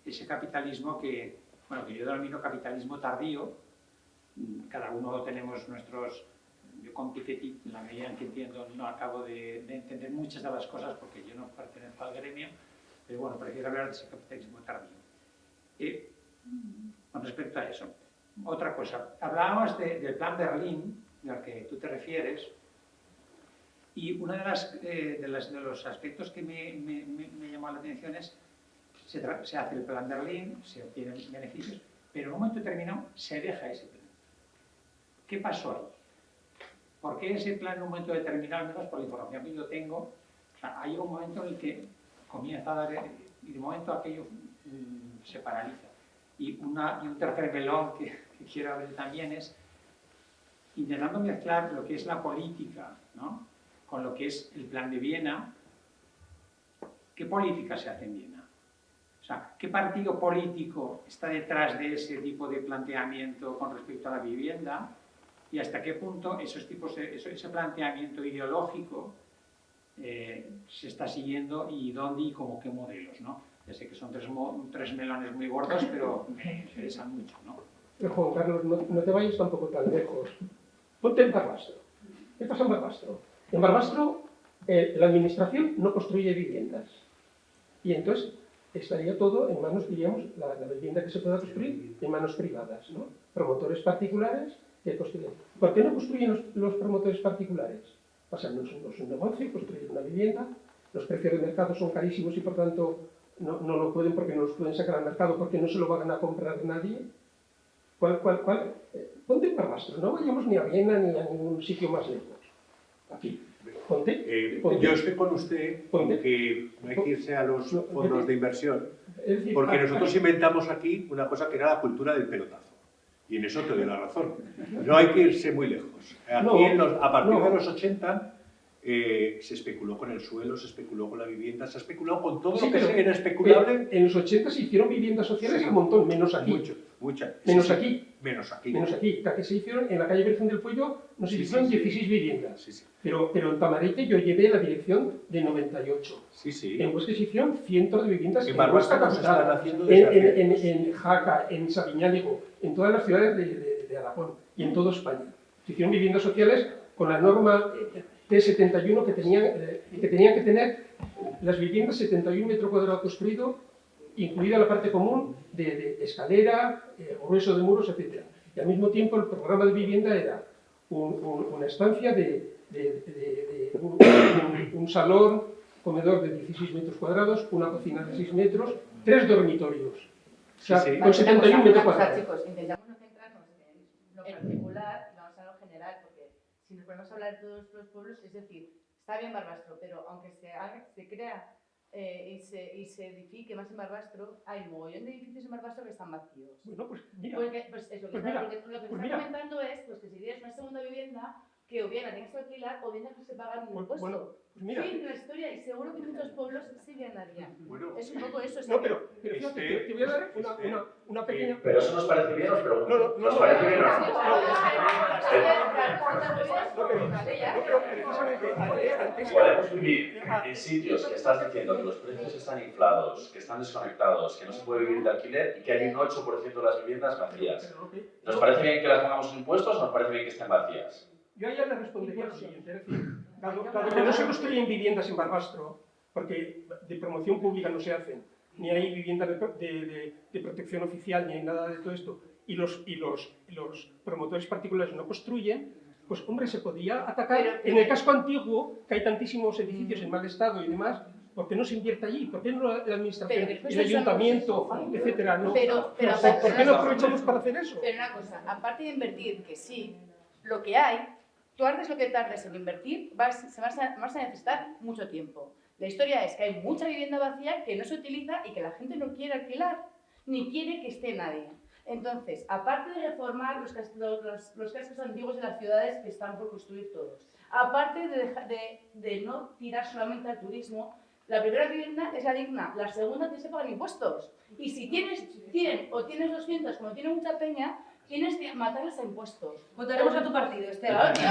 ese capitalismo que yo denomino capitalismo tardío. Cada uno tenemos nuestros... Yo con Piketty, en la medida en que entiendo, no acabo de entender muchas de las cosas porque yo no pertenezco al gremio, pero bueno, prefiero hablar de ese capitalismo tardío. Con respecto a eso, otra cosa, hablábamos del plan Berlín, al que tú te refieres, y uno de los aspectos que me llamó la atención es se hace el plan Berlín, se obtienen beneficios, pero en un momento determinado se deja ese plan. ¿Qué pasó ahí? ¿Por qué ese plan en un momento determinado, al menos por la información que yo tengo, o sea, hay un momento en el que comienza a dar, y de momento aquello se paraliza? Y un tercer melón que quiero abrir también es intentando mezclar lo que es la política, ¿no?, con lo que es el plan de Viena. ¿Qué política se hace en Viena? O sea, ¿qué partido político está detrás de ese tipo de planteamiento con respecto a la vivienda? Y hasta qué punto ese planteamiento ideológico se está siguiendo y dónde y como qué modelos, ¿no? Ya sé que son tres melones muy gordos, pero me interesan mucho, ¿no? Pero Juan Carlos, no te vayas tampoco tan lejos. Ponte en Barbastro. ¿Qué pasa en Barbastro? En Barbastro la administración no construye viviendas. Y entonces estaría todo en manos, diríamos, la vivienda que se pueda construir en manos privadas, ¿no? Promotores particulares que construyen. ¿Por qué no construyen los promotores particulares? Pasan un negocio, construyen una vivienda los precios de mercado son carísimos y por tanto no lo pueden porque no los pueden sacar al mercado porque no se lo van a comprar nadie. Ponte en Barbastro, no vayamos ni a Viena ni a ningún sitio más lejos. Aquí. Ponte. Yo estoy con usted en que no hay que irse a los fondos de inversión, Es decir, porque nosotros inventamos aquí una cosa que era la cultura del pelotazo. Y en eso te doy la razón. No hay que irse muy lejos. Aquí, a partir de los 80, se especuló con el suelo, se especuló con la vivienda, se ha especulado con todo lo que era especulable. En los 80 se hicieron viviendas sociales un montón, menos aquí. Muchas. Menos aquí. Menos aquí. Menos aquí. La que se hicieron en la calle Virgen del Puello, no se hicieron 16 viviendas. Sí, sí. Pero en Tamarete yo llevé la dirección de 98. Sí, sí. En Huesca se hicieron cientos de viviendas. En Barbastro no se están haciendo desde en Jaca, en Sabiñánigo, en todas las ciudades de Aragón y en toda España. Se hicieron viviendas sociales con la norma T71 que tenían que tener las viviendas 71 metros cuadrados construido, incluida la parte común de escalera, grueso de muros, etc. Y al mismo tiempo el programa de vivienda era una estancia de un salón, comedor de 16 metros cuadrados, una cocina de 6 metros, 3 dormitorios. O sea, Sí, sí. con 71 metros cuadrados. Chicos, intentamos no centrarnos en lo particular, vamos a lo general, porque si nos ponemos a hablar de todos los pueblos, es decir, está bien Barbastro, pero aunque se crea y se edifique más en Barbastro, hay un mogollón de edificios en Barbastro que están vacíos. Bueno, pues mira. Porque, pues eso, Pues lo mira, que pues está mira. comentando es pues, que si tienes una segunda vivienda, que o bien la tienes que alquilar o bien que se paga un impuesto. Bueno, pues mira. Fin de la historia, y seguro que muchos pueblos sí ganarían. Bueno, Es un poco eso. No, pero fíjate, te voy a dar una pequeña... Pero eso nos parece bien, os pregunto. No, ¿Nos parece bien o no? Podemos vivir En sitios que estás diciendo que los precios están inflados, que están desconectados, que no se puede vivir de alquiler y que hay un 8% de las viviendas vacías. ¿Nos parece bien que las pongamos en impuestos o nos parece bien que estén vacías? Yo a ella le respondería lo siguiente, es decir, dado que no se construyen viviendas en Barbastro, porque de promoción pública no se hacen, ni hay viviendas de protección oficial, ni hay nada de todo esto, y los promotores particulares no construyen, pues hombre, se podría atacar en el casco antiguo, que hay tantísimos edificios en mal estado y demás, ¿por qué no se invierte allí? ¿Por qué no la administración, el ayuntamiento, etcétera? ¿No? ¿Por qué no aprovechamos para hacer eso? Pero una cosa, aparte de invertir, que sí, lo que hay, tú tardes lo que tardes en invertir, vas a necesitar mucho tiempo. La historia es que hay mucha vivienda vacía que no se utiliza y que la gente no quiere alquilar, ni quiere que esté nadie. Entonces, aparte de reformar los cascos antiguos de las ciudades que están por construir todos, aparte de no tirar solamente al turismo, la primera vivienda es la digna, la segunda tienes que pagar impuestos. Y si tienes 100 o tienes 200, como tiene mucha peña, tienes que matarles a impuestos. Votaremos a tu partido, Esther. Claro, tío,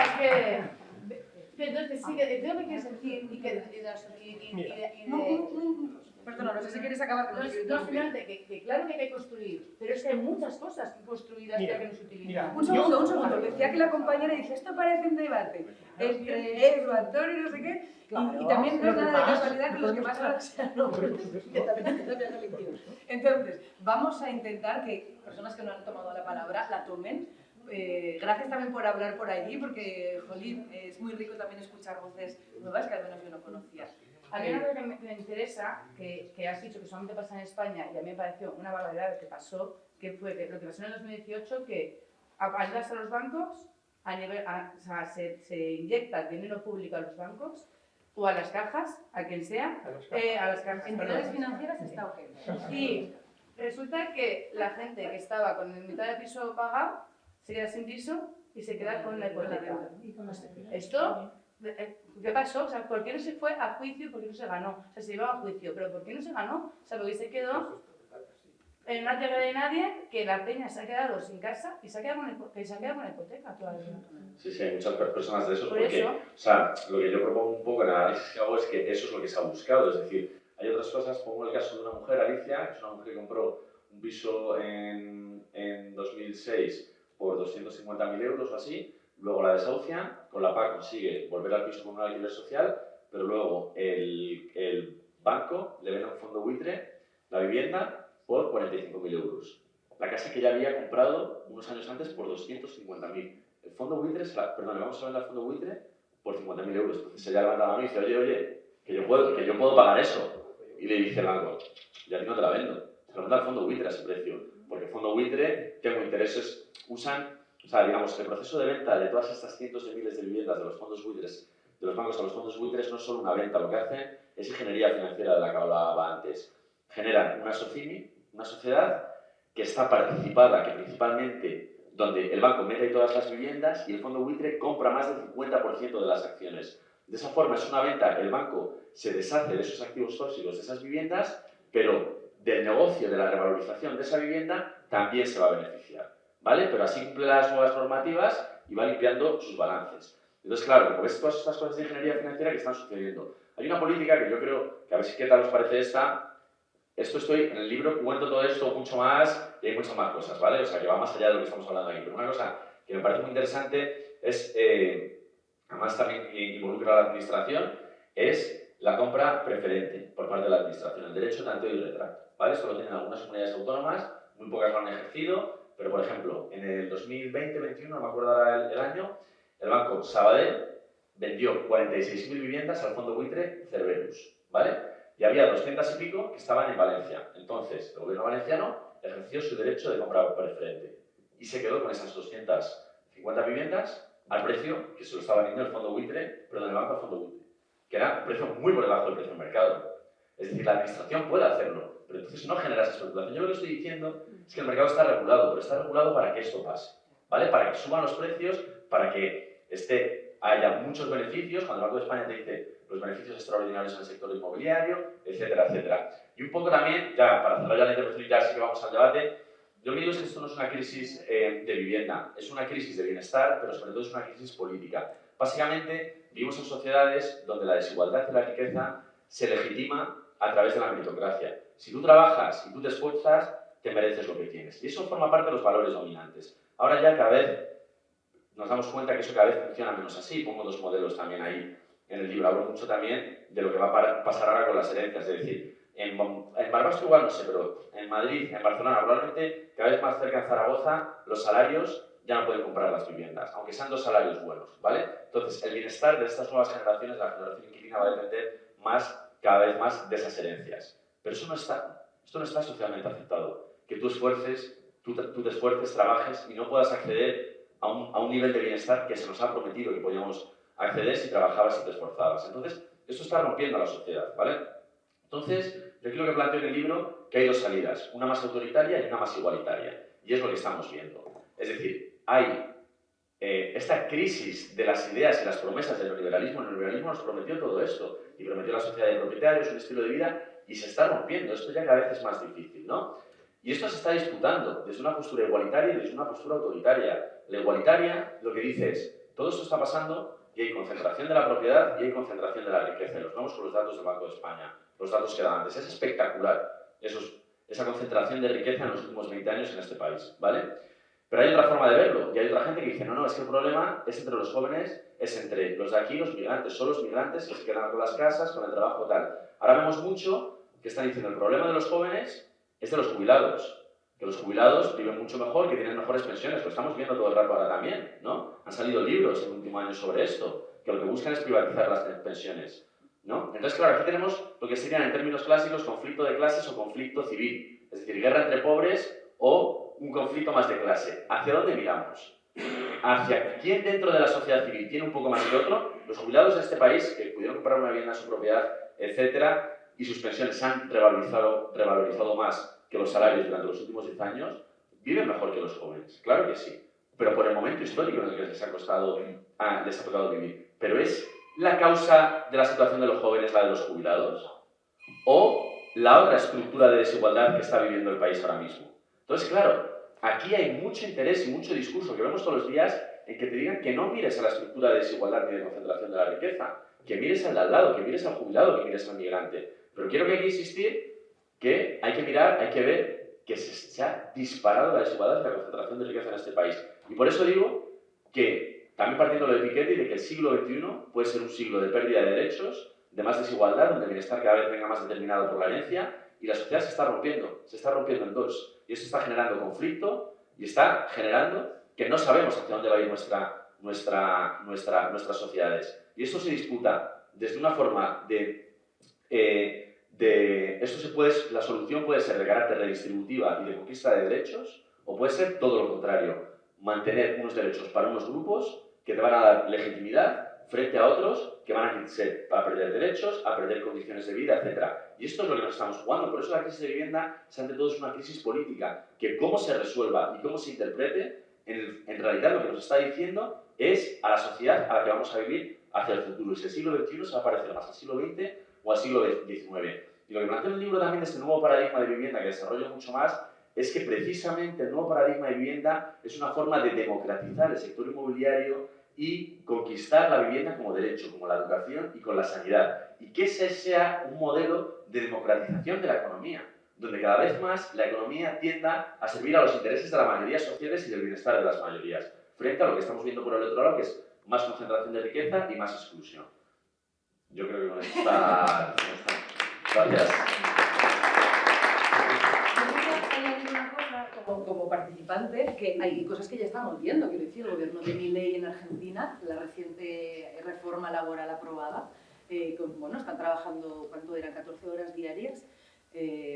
es que... Entonces, sí, que tengo que quieres decir y Perdona, no sé si quieres acabar con eso. No, simplemente que claro que hay que construir, pero es que hay muchas cosas construidas ya que no se utilizan. Mira, Un segundo. Decía que la compañera dice, esto parece un debate entre Edu, Antonio y no sé qué, y también no es nada de casualidad que los que más hablan sean hombres, que también es colectivo. Entonces, vamos a intentar que personas que no han tomado la palabra la tomen. Gracias también por hablar por allí, porque, jolín, es muy rico también escuchar voces nuevas que al menos yo no conocía. A mí una cosa que me interesa, que has dicho que solamente pasa en España, y a mí me pareció una barbaridad lo que pasó, que fue que lo que pasó en el 2018, que ayudas a los bancos, o sea, se inyecta dinero público a los bancos, o a las cajas, a quien sea, a las cajas, Entidades financieras está ok. Y resulta que la gente que estaba con el mitad del piso pagado, se queda sin piso y se queda con la hipoteca. Esto... ¿Qué pasó? O sea, ¿por qué no se fue a juicio y por qué no se ganó? O sea, se llevaba a juicio, pero ¿por qué no se ganó? O sea, porque se quedó en una tierra de nadie, que la peña se ha quedado sin casa y se ha quedado con la hipoteca todavía. Sí, sí, hay muchas personas de esos Por porque, eso. o sea, lo que yo propongo un poco en el análisis que hago es que eso es lo que se ha buscado, es decir, hay otras cosas, pongo el caso de una mujer, Alicia, que es una mujer que compró un piso en 2006 por 250.000 euros o así. Luego la desahucian, con la PAC consigue volver al piso con un alquiler social, pero luego el banco le vende a un fondo buitre la vivienda por 45.000 euros. La casa que ya había comprado unos años antes por 250.000. El fondo buitre, perdón, le vamos a vender al fondo buitre por 50.000 euros. Entonces ella levanta la mano y dice, oye, que yo puedo pagar eso. Y le dice el banco, y a ti no te la vendo. Se lo vende al fondo buitre a ese precio. Porque el fondo buitre, tengo intereses, usan, o sea, digamos, el proceso de venta de todas estas cientos de miles de viviendas de los fondos buitres, de los bancos a los fondos buitres, no es solo una venta, lo que hacen es ingeniería financiera de la que hablaba antes. Generan una SOCIMI, una sociedad que está participada, que principalmente, donde el banco mete ahí todas las viviendas y el fondo buitre compra más del 50% de las acciones. De esa forma es una venta que el banco se deshace de esos activos tóxicos, de esas viviendas, pero del negocio de la revalorización de esa vivienda también se va a beneficiar, ¿vale? Pero así cumple las nuevas normativas y va limpiando sus balances. Entonces, claro, como ves todas estas cosas de ingeniería financiera que están sucediendo. Hay una política que yo creo, que a ver si qué tal os parece esta. Esto estoy, en el libro cuento todo esto mucho más y hay muchas más cosas, ¿vale? O sea, que va más allá de lo que estamos hablando aquí. Pero una cosa que me parece muy interesante es, además también involucra a la administración, es la compra preferente por parte de la administración, el derecho de tanteo y retracto, ¿vale? Esto lo tienen algunas comunidades autónomas, muy pocas lo han ejercido, pero por ejemplo, en el 2020-21, no me acuerdo ahora el año, el Banco Sabadell vendió 46.000 viviendas al fondo buitre Cerberus, ¿vale? Y había 200 y pico que estaban en Valencia. Entonces, el gobierno valenciano ejerció su derecho de compra preferente y se quedó con esas 250 viviendas al precio que se lo estaba vendiendo el fondo buitre, pero del banco al fondo buitre, que era un precio muy por debajo del precio del mercado. Es decir, la administración puede hacerlo, pero entonces no genera esa especulación. Yo lo que estoy diciendo es que el mercado está regulado, pero está regulado para que esto pase, ¿vale? Para que suban los precios, para que haya muchos beneficios, cuando el Banco de España te dice los beneficios extraordinarios en el sector inmobiliario, etcétera, etcétera. Y un poco también, ya para cerrar ya la intervención, ya sí que vamos al debate, yo me digo que esto no es una crisis de vivienda, es una crisis de bienestar, pero sobre todo es una crisis política. Básicamente, vivimos en sociedades donde la desigualdad y la riqueza se legitima a través de la meritocracia. Si tú trabajas y tú te esfuerzas, te mereces lo que tienes. Y eso forma parte de los valores dominantes. Ahora ya cada vez nos damos cuenta que eso cada vez funciona menos así. Pongo dos modelos también ahí en el libro. Hablo mucho también de lo que va a pasar ahora con las herencias. Es decir, en Barbastro igual no sé, pero en Madrid, en Barcelona, probablemente cada vez más cerca en Zaragoza, los salarios ya no pueden comprar las viviendas, aunque sean dos salarios buenos, ¿vale? Entonces, el bienestar de estas nuevas generaciones, la generación inquilina, va a depender cada vez más de esas herencias. Pero esto no está socialmente aceptado. Que tú te esfuerces, trabajes y no puedas acceder a un nivel de bienestar que se nos ha prometido que podíamos acceder si trabajabas y te esforzabas. Entonces, esto está rompiendo a la sociedad, ¿vale? Entonces, yo creo que planteo en el libro que hay dos salidas, una más autoritaria y una más igualitaria. Y es lo que estamos viendo. Es decir, hay esta crisis de las ideas y las promesas del neoliberalismo. El neoliberalismo nos prometió todo esto y prometió la sociedad de propietarios, un estilo de vida, y se está rompiendo. Esto ya cada vez es más difícil, ¿no? Y esto se está disputando desde una postura igualitaria y desde una postura autoritaria. La igualitaria lo que dice es, todo esto está pasando y hay concentración de la propiedad y hay concentración de la riqueza. Y los vemos con los datos del Banco de España, los datos que dan antes. Es espectacular esa concentración de riqueza en los últimos 20 años en este país, ¿vale? Pero hay otra forma de verlo, y hay otra gente que dice, no, es que el problema es entre los jóvenes, es entre los de aquí, los migrantes, son los migrantes que se quedan con las casas, con el trabajo, tal. Ahora vemos mucho que están diciendo, el problema de los jóvenes es de los jubilados, que los jubilados viven mucho mejor, que tienen mejores pensiones, lo estamos viendo todo el rato ahora también, ¿no? Han salido libros en el último año sobre esto, que lo que buscan es privatizar las pensiones, ¿no? Entonces, claro, aquí tenemos lo que serían en términos clásicos conflicto de clases o conflicto civil, es decir, guerra entre pobres o un conflicto más de clase. ¿Hacia dónde miramos? ¿Hacia quién dentro de la sociedad civil tiene un poco más que otro? Los jubilados de este país, que pudieron comprar una vivienda en su propiedad, etcétera, y sus pensiones se han revalorizado más que los salarios durante los últimos 10 años, viven mejor que los jóvenes. Claro que sí. Pero por el momento histórico en el que les ha tocado vivir. ¿Pero es la causa de la situación de los jóvenes la de los jubilados? ¿O la otra estructura de desigualdad que está viviendo el país ahora mismo? Entonces, claro, aquí hay mucho interés y mucho discurso que vemos todos los días en que te digan que no mires a la estructura de desigualdad ni de concentración de la riqueza, que mires al de al lado, que mires al jubilado, que mires al migrante. Pero quiero que hay que insistir que hay que mirar, hay que ver que se ha disparado la desigualdad y la concentración de riqueza en este país. Y por eso digo que, también partiendo de Piketty, de que el siglo XXI puede ser un siglo de pérdida de derechos, de más desigualdad, donde el bienestar cada vez venga más determinado por la herencia, y la sociedad se está rompiendo en dos. Y eso está generando conflicto y está generando que no sabemos hacia dónde va a ir nuestras sociedades. Y esto se disputa desde una forma la solución puede ser de carácter redistributiva y de conquista de derechos, o puede ser todo lo contrario, mantener unos derechos para unos grupos que te van a dar legitimidad frente a otros que van a perder derechos, a perder condiciones de vida, etc. Y esto es lo que nos estamos jugando. Por eso la crisis de vivienda, ante todo, es una crisis política, que cómo se resuelva y cómo se interprete, en realidad lo que nos está diciendo es a la sociedad a la que vamos a vivir hacia el futuro. Y si el siglo XXI se va a parecer más al siglo XX o al siglo XIX. Y lo que plantea el libro también de este nuevo paradigma de vivienda, que desarrolla mucho más, es que precisamente el nuevo paradigma de vivienda es una forma de democratizar el sector inmobiliario y conquistar la vivienda como derecho, como la educación y con la sanidad. Y que ese sea un modelo de democratización de la economía, donde cada vez más la economía tienda a servir a los intereses de las mayorías sociales y del bienestar de las mayorías, frente a lo que estamos viendo por el otro lado, que es más concentración de riqueza y más exclusión. Yo creo que con esto está... Gracias. Como participante, que hay cosas que ya estamos viendo. Quiero decir, el gobierno de Milei en Argentina, la reciente reforma laboral aprobada, están trabajando, ¿cuánto eran? 14 horas diarias.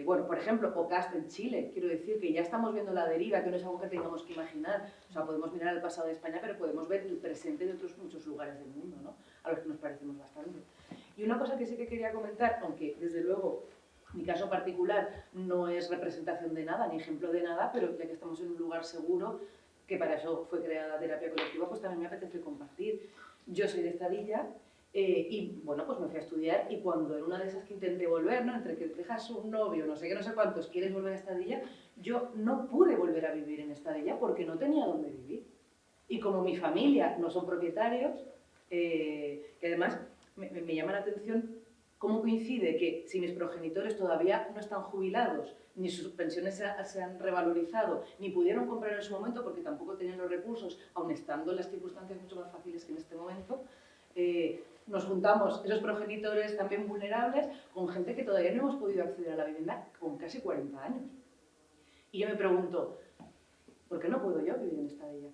Por ejemplo, OCAST en Chile, quiero decir que ya estamos viendo la deriva, que no es algo que tengamos que imaginar. O sea, podemos mirar el pasado de España, pero podemos ver el presente de otros muchos lugares del mundo, ¿no? A los que nos parecemos bastante. Y una cosa que sí que quería comentar, aunque desde luego mi caso particular no es representación de nada, ni ejemplo de nada, pero ya que estamos en un lugar seguro, que para eso fue creada terapia colectiva, pues también me apetece compartir. Yo soy de Estadilla y, pues me fui a estudiar y cuando en una de esas que intenté volver, ¿no? Entre que dejas un novio, no sé qué, no sé cuántos, quieres volver a Estadilla, yo no pude volver a vivir en Estadilla porque no tenía dónde vivir. Y como mi familia no son propietarios, que además me llama la atención cómo coincide que si mis progenitores todavía no están jubilados, ni sus pensiones se han revalorizado, ni pudieron comprar en su momento porque tampoco tenían los recursos, aun estando en las circunstancias mucho más fáciles que en este momento, nos juntamos esos progenitores también vulnerables con gente que todavía no hemos podido acceder a la vivienda con casi 40 años. Y yo me pregunto, ¿por qué no puedo yo vivir en Estadilla?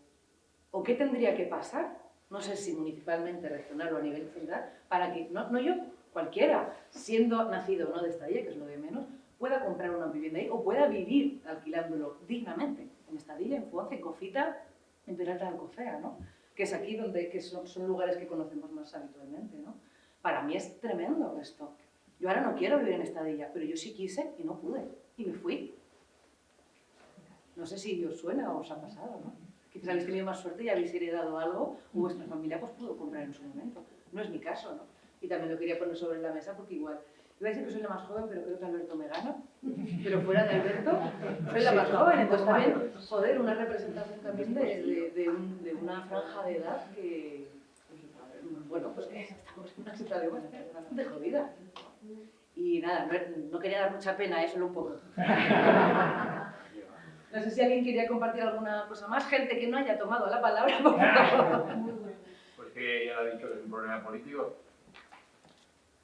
¿O qué tendría que pasar? No sé si municipalmente, regional o a nivel central, para que, no yo, cualquiera, siendo nacido o no de Estadilla, que es lo de menos, pueda comprar una vivienda ahí o pueda vivir alquilándolo dignamente en Estadilla, en Fuonce, en Cofita, en Peralta de Alcofea, ¿no? Que es aquí que son lugares que conocemos más habitualmente, ¿no? Para mí es tremendo esto. Yo ahora no quiero vivir en Estadilla, pero yo sí quise y no pude, y me fui. No sé si os suena o os ha pasado, ¿no? Quizás habéis tenido más suerte y habéis heredado algo, o vuestra familia pues pudo comprar en su momento. No es mi caso, ¿no? Y también lo quería poner sobre la mesa porque igual, iba a decir que soy la más joven, pero creo que Alberto me gana. Pero fuera de Alberto, soy la más joven, entonces también, joder, una representación también de una franja de edad que, pues estamos en una situación bastante jodida. Y nada, no quería dar mucha pena, solo un poco. No sé si alguien quería compartir alguna cosa más. Gente que no haya tomado la palabra, por favor. Pues que ya lo ha dicho, que es un problema político.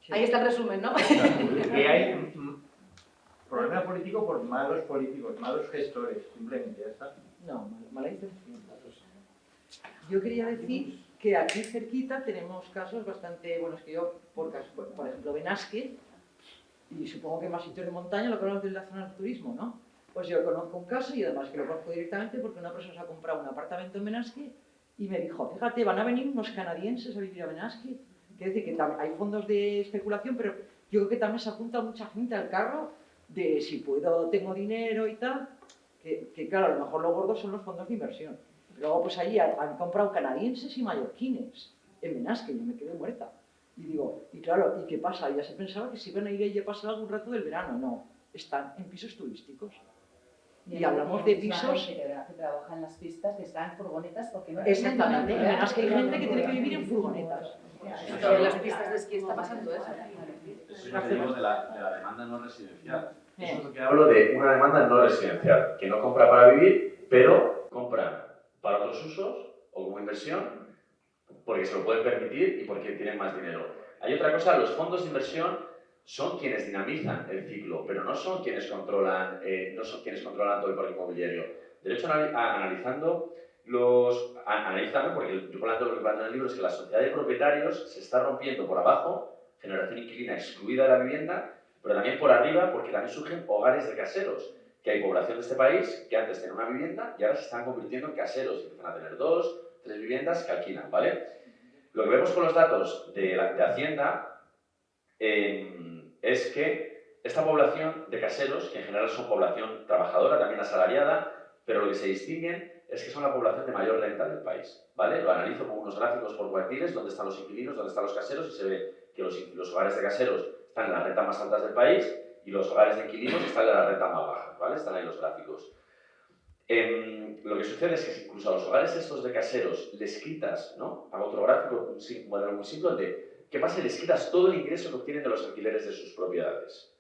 Ahí está el resumen, ¿no? Que hay un problema político por malos políticos, malos gestores, simplemente, ya está. No, mala intención. Yo quería decir que aquí cerquita tenemos casos bastante buenos que yo, por ejemplo, Benasque, y supongo que más sitios de montaña, lo que hablamos de la zona del turismo, ¿no? Pues yo conozco un caso y además que lo conozco directamente porque una persona se ha comprado un apartamento en Benasque y me dijo, fíjate, van a venir unos canadienses a vivir a Benasque. Quiere decir que hay fondos de especulación, pero yo creo que también se apunta mucha gente al carro de si puedo, tengo dinero y tal, que claro, a lo mejor lo gordo son los fondos de inversión. Luego pues allí han comprado canadienses y mallorquines en Benasque, yo me quedé muerta. Y digo, y claro, ¿y qué pasa? Ya se pensaba que si iban a ir allí a pasar algún rato del verano, no, están en pisos turísticos. Y hablamos de pisos que trabajan en las pistas, que están en furgonetas porque no. Exactamente, y además que hay gente que tiene que vivir en furgonetas. En las pistas de esquí está pasando eso. Eso es lo que digo de la demanda no residencial. Eso es lo que hablo de una demanda no residencial, que no compra para vivir, pero compra para otros usos o como inversión, porque se lo pueden permitir y porque tienen más dinero. Hay otra cosa, los fondos de inversión son quienes dinamizan el ciclo, pero no son quienes controlan todo el parque inmobiliario. De hecho, analizando Analizando, porque yo lo que planteo en el libro es que la sociedad de propietarios se está rompiendo por abajo, generación inquilina excluida de la vivienda, pero también por arriba, porque también surgen hogares de caseros, que hay población de este país que antes tenía una vivienda y ahora se están convirtiendo en caseros, empiezan a tener 2, 3 viviendas que alquilan, ¿vale? Lo que vemos con los datos de Hacienda es que esta población de caseros, que en general son población trabajadora, también asalariada, pero lo que se distinguen es que son la población de mayor renta del país, ¿vale? Lo analizo con unos gráficos por cuartiles, donde están los inquilinos, donde están los caseros, y se ve que los hogares de caseros están en las rentas más altas del país y los hogares de inquilinos están en la renta más baja, ¿vale? Están ahí los gráficos. Lo que sucede es que incluso a los hogares estos de caseros les quitas, ¿no? Hago otro gráfico, un modelo muy simple, de ¿qué pasa si les quitas todo el ingreso que obtienen de los alquileres de sus propiedades?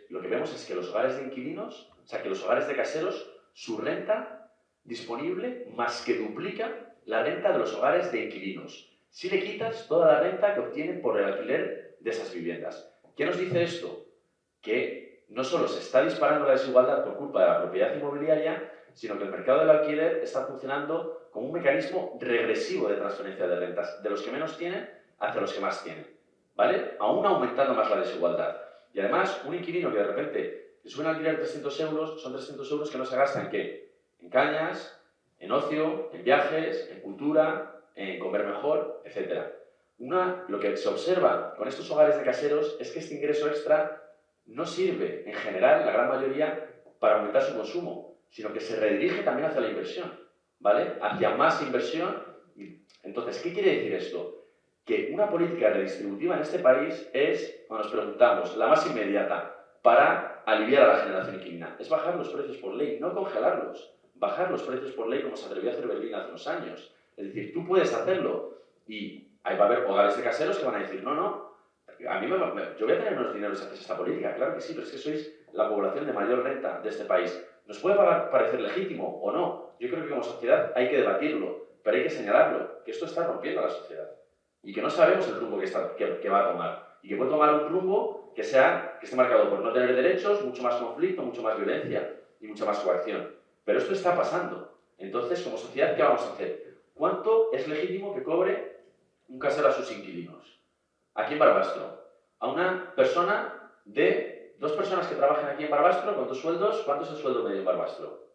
Lo que vemos es que los hogares de inquilinos, o sea, que los hogares de caseros, su renta disponible más que duplica la renta de los hogares de inquilinos. Si le quitas toda la renta que obtienen por el alquiler de esas viviendas. ¿Qué nos dice esto? Que no solo se está disparando la desigualdad por culpa de la propiedad inmobiliaria, sino que el mercado del alquiler está funcionando como un mecanismo regresivo de transferencia de rentas, de los que menos tienen hacia los que más tienen, ¿vale? Aún aumentando más la desigualdad. Y además, un inquilino que de repente le sube un alquiler 300 euros, son 300 euros que no se gastan ¿en qué? En cañas, en ocio, en viajes, en cultura, en comer mejor, etc. Lo que se observa con estos hogares de caseros es que este ingreso extra no sirve, en general, la gran mayoría, para aumentar su consumo, sino que se redirige también hacia la inversión, ¿vale? Hacia más inversión. Entonces, ¿qué quiere decir esto? Que una política redistributiva en este país es, cuando nos preguntamos, la más inmediata para aliviar a la generación inquilina, es bajar los precios por ley, no congelarlos. Bajar los precios por ley como se atrevió a hacer Berlín hace unos años. Es decir, tú puedes hacerlo y ahí va a haber hogares de caseros que van a decir, no, a mí yo voy a tener unos dineros si haces esta política, claro que sí, pero es que sois la población de mayor renta de este país. ¿Nos puede parecer legítimo o no? Yo creo que como sociedad hay que debatirlo, pero hay que señalarlo, que esto está rompiendo a la sociedad y que no sabemos el rumbo que va a tomar y que puede tomar un rumbo que esté marcado por no tener derechos, mucho más conflicto, mucho más violencia y mucha más coacción. Pero esto está pasando. Entonces, como sociedad, ¿qué vamos a hacer? ¿Cuánto es legítimo que cobre un casero a sus inquilinos? Aquí en Barbastro. A una persona de 2 personas que trabajan aquí en Barbastro, con 2 sueldos, ¿cuánto es el sueldo medio en Barbastro?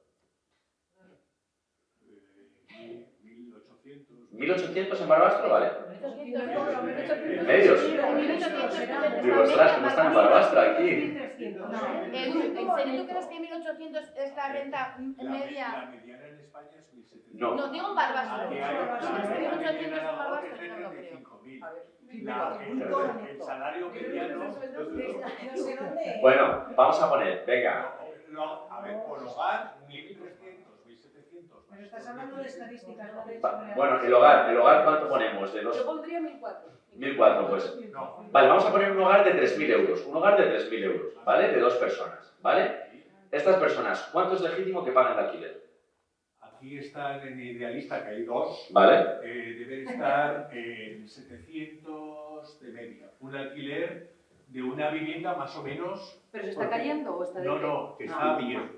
1.800 en Barbastro, vale. ¿Medios? Digo, ostras, ¿cómo están en Barbastro aquí? ¿En serio tú crees que 1.800 es la renta media? La mediana en España es 1.700. No, digo en Barbastro. 1.800 en Barbastro, yo no lo creo. 5.000. El salario mediano... Bueno, vamos a poner, venga. A ver, por hogar, 1.300, 1.700. Pero estás hablando de estadísticas, no de Bueno, el hogar, ¿cuánto ponemos? Yo pondría 1.400. 1.400, pues. Vale, vamos a poner un hogar de 3.000 euros. Un hogar de 3.000 euros, ¿vale? De 2 personas, ¿vale? Estas personas, ¿cuánto es legítimo que paguen el alquiler? Aquí están en Idealista, que hay 2. ¿Vale? Deben estar en 700 de media. Un alquiler de una vivienda más o menos... ¿Pero se está cayendo o está de qué? No, que está bien.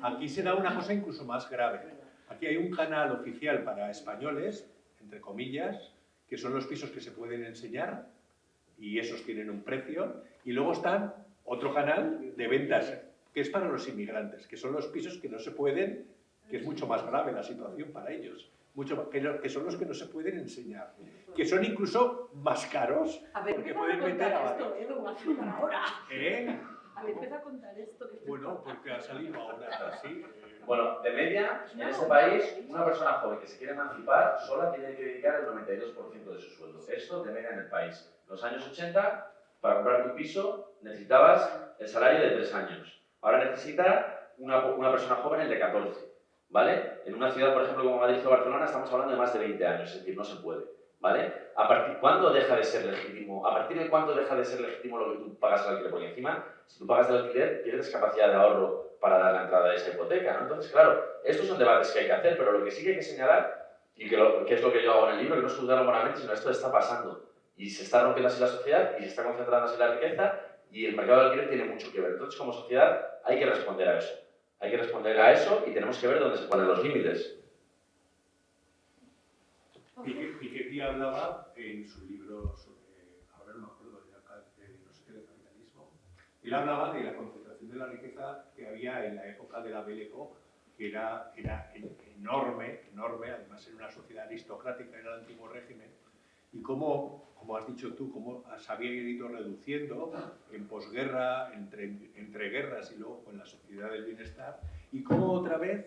Aquí se da una cosa incluso más grave. Aquí hay un canal oficial para españoles, entre comillas, que son los pisos que se pueden enseñar y esos tienen un precio. Y luego está otro canal de ventas, que es para los inmigrantes, que son los pisos que no se pueden, que es mucho más grave la situación para ellos, que son los que no se pueden enseñar, que son incluso más caros, porque pueden meter a varios. A ver, empieza a contar esto. Bueno, porque ha salido ahora así. Bueno, de media, en este país, una persona joven que se quiere emancipar sola tiene que dedicar el 92% de su sueldo. Esto de media en el país. En los años 80, para comprarte un piso, necesitabas el salario de 3 años. Ahora necesita una persona joven el de 14, ¿vale? En una ciudad, por ejemplo, como Madrid o Barcelona, estamos hablando de más de 20 años, es decir, no se puede, ¿vale? ¿Cuándo deja de ser legítimo? ¿A partir de cuándo deja de ser legítimo lo que tú pagas al alquiler? Porque encima, si tú pagas el alquiler, pierdes capacidad de ahorro para dar la entrada de esa hipoteca, ¿no? Entonces, claro, estos son debates que hay que hacer, pero lo que sí que hay que señalar, y que es lo que yo hago en el libro, que no es juzgarlo moralmente, sino esto está pasando. Y se está rompiendo así la sociedad, y se está concentrando así la riqueza, y el mercado del alquiler tiene mucho que ver. Entonces, como sociedad, hay que responder a eso. Hay que responder a eso y tenemos que ver dónde se ponen los límites. Piketty hablaba en su libro sobre, ahora no me acuerdo, de no sé qué, de capitalismo, él hablaba de la concentración de la riqueza que había en la época de la Belle Époque, que era enorme, además era una sociedad aristocrática, era el antiguo régimen, y cómo, como has dicho tú, cómo se había ido reduciendo en posguerra, entre guerras y luego con la sociedad del bienestar, y cómo otra vez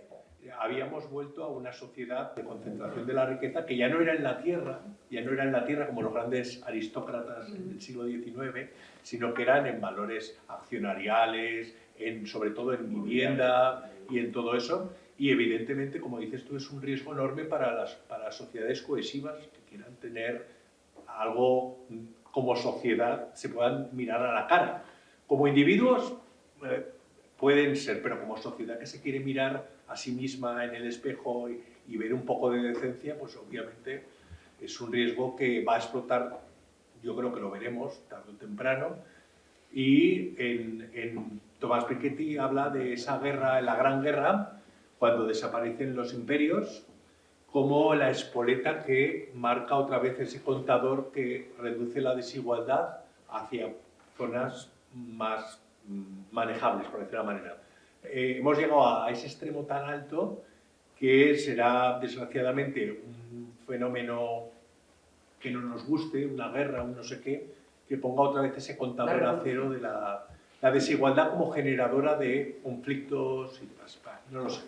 habíamos vuelto a una sociedad de concentración de la riqueza que ya no era en la tierra, como los grandes aristócratas del siglo XIX, sino que eran en valores accionariales, sobre todo en vivienda y en todo eso. Y evidentemente, como dices tú, es un riesgo enorme para las sociedades cohesivas que quieran tener algo como sociedad, se puedan mirar a la cara. Como individuos pueden ser, pero como sociedad que se quiere mirar a sí misma en el espejo y ver un poco de decencia, pues obviamente es un riesgo que va a explotar, yo creo que lo veremos tarde o temprano. Y en Thomas Piketty habla de esa guerra, la Gran Guerra, cuando desaparecen los imperios, como la espoleta que marca otra vez ese contador que reduce la desigualdad hacia zonas más manejables, por decirlo de una manera. Hemos llegado a ese extremo tan alto que será, desgraciadamente, un fenómeno que no nos guste, una guerra, un no sé qué, que ponga otra vez ese contador a cero de la desigualdad como generadora de conflictos y demás. No lo sé.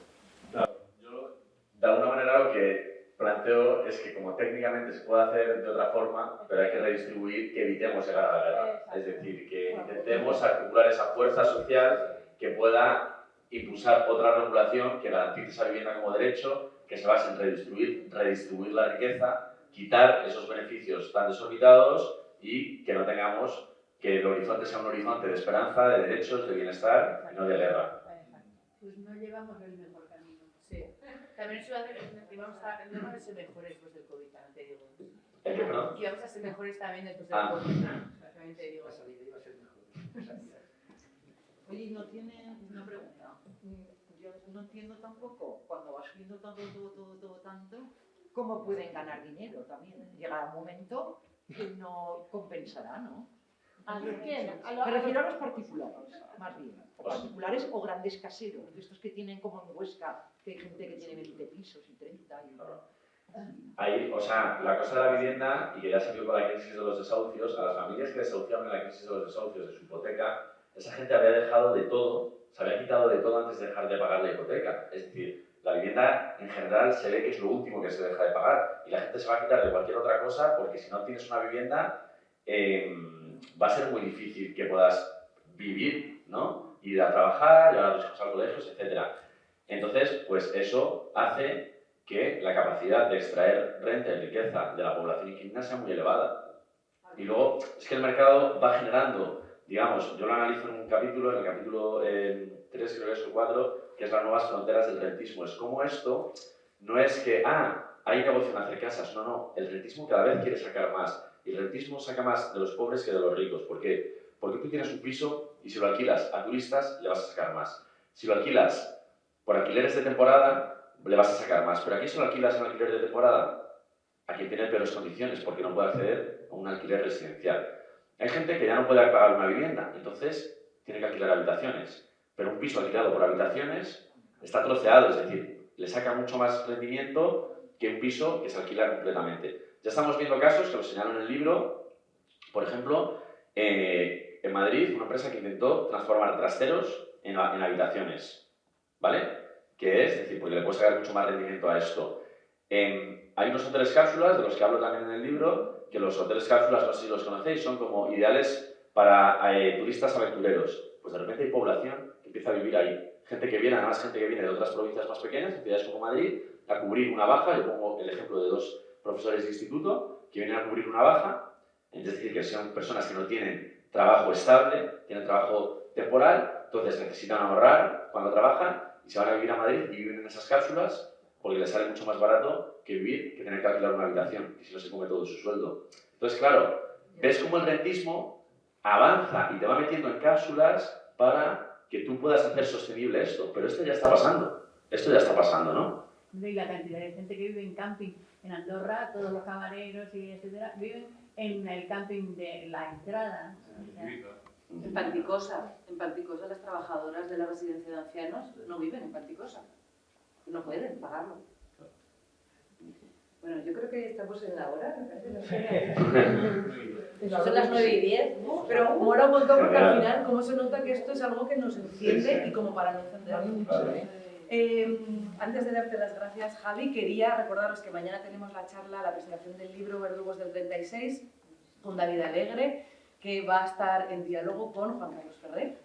Claro, yo de alguna manera lo que planteo es que como técnicamente se puede hacer de otra forma, pero hay que redistribuir, que evitemos llegar a la guerra. Es decir, que intentemos articular esa fuerza social que pueda impulsar otra regulación que garantice esa vivienda como derecho, que se base en redistribuir la riqueza, quitar esos beneficios tan desorbitados y que no tengamos que el horizonte sea un horizonte de esperanza, de derechos, de bienestar y no de guerra. Pues no llevamos el mejor camino. Sí. También eso va a hacer que vamos a ser mejores después del COVID, también te digo. ¿El qué, perdón? Y vamos a ser mejores también después del COVID, también te digo. La salida iba a ser mejor. Oye, ¿no tiene una pregunta? Yo no entiendo tampoco, cuando va subiendo todo tanto, ¿cómo pueden ganar dinero también? Llegará un momento que no compensará, ¿no? ¿A quién? Me refiero a los particulares, más bien. O particulares o grandes caseros, de estos que tienen como en Huesca, que hay gente que tiene 20 pisos y 30 y... Ahí, o sea, la cosa de la vivienda, y que ya salió con la crisis de los desahucios, a las familias que desahuciaron en la crisis de los desahucios de su hipoteca, esa gente había dejado de todo, se había quitado de todo antes de dejar de pagar la hipoteca. Es decir, la vivienda en general se ve que es lo último que se deja de pagar y la gente se va a quitar de cualquier otra cosa porque si no tienes una vivienda va a ser muy difícil que puedas vivir, ¿no? Ir a trabajar, llevar a tus hijos al colegio, etc. Entonces, pues eso hace que la capacidad de extraer renta y riqueza de la población inquilina sea muy elevada. Y luego, es que el mercado va generando, digamos, yo lo analizo en un capítulo, en el capítulo 3, creo que es el 4, que es las nuevas fronteras del rentismo. Es como esto, no es que, hay negocio en hacer casas, no, el rentismo cada vez quiere sacar más. Y el rentismo saca más de los pobres que de los ricos. ¿Por qué? Porque tú tienes un piso y si lo alquilas a turistas, le vas a sacar más. Si lo alquilas por alquileres de temporada, le vas a sacar más. Pero aquí solo alquilas un alquiler de temporada a quien tiene peores condiciones porque no puede acceder a un alquiler residencial. Hay gente que ya no puede pagar una vivienda, entonces tiene que alquilar habitaciones. Pero un piso alquilado por habitaciones está troceado, es decir, le saca mucho más rendimiento que un piso que se alquila completamente. Ya estamos viendo casos que lo señalo en el libro, por ejemplo, en Madrid, una empresa que intentó transformar trasteros en habitaciones, ¿vale? Que es decir, porque le puede sacar mucho más rendimiento a esto. Hay unos hoteles cápsulas, de los que hablo también en el libro, que los hoteles cápsulas, no sé si los conocéis, son como ideales para turistas aventureros. Pues de repente hay población que empieza a vivir ahí. Gente que viene, además gente que viene de otras provincias más pequeñas, en ciudades como Madrid, a cubrir una baja. Yo pongo el ejemplo de 2 profesores de instituto que vienen a cubrir una baja, es decir, que son personas que no tienen trabajo estable, tienen trabajo temporal, entonces necesitan ahorrar cuando trabajan y se van a vivir a Madrid y viven en esas cápsulas porque les sale mucho más barato que vivir, que tener que alquilar una habitación, que si no se come todo su sueldo. Entonces, claro, ves cómo el rentismo avanza y te va metiendo en cápsulas para que tú puedas hacer sostenible esto, pero esto ya está pasando. Esto ya está pasando, ¿no? Y la cantidad de gente que vive en camping en Andorra, todos los camareros y etcétera, viven en el camping de la entrada. O sea, En Panticosa las trabajadoras de la residencia de ancianos no viven en Panticosa. No pueden pagarlo. Bueno, yo creo que estamos en la hora, me parece. Son las 9:10, pero mola un montón porque al final, cómo se nota que esto es algo que nos enciende y como para no encendernos. Antes de darte las gracias, Javi, quería recordaros que mañana tenemos la charla, la presentación del libro Verdugos del 36, con David Alegre, que va a estar en diálogo con Juan Carlos Ferrer.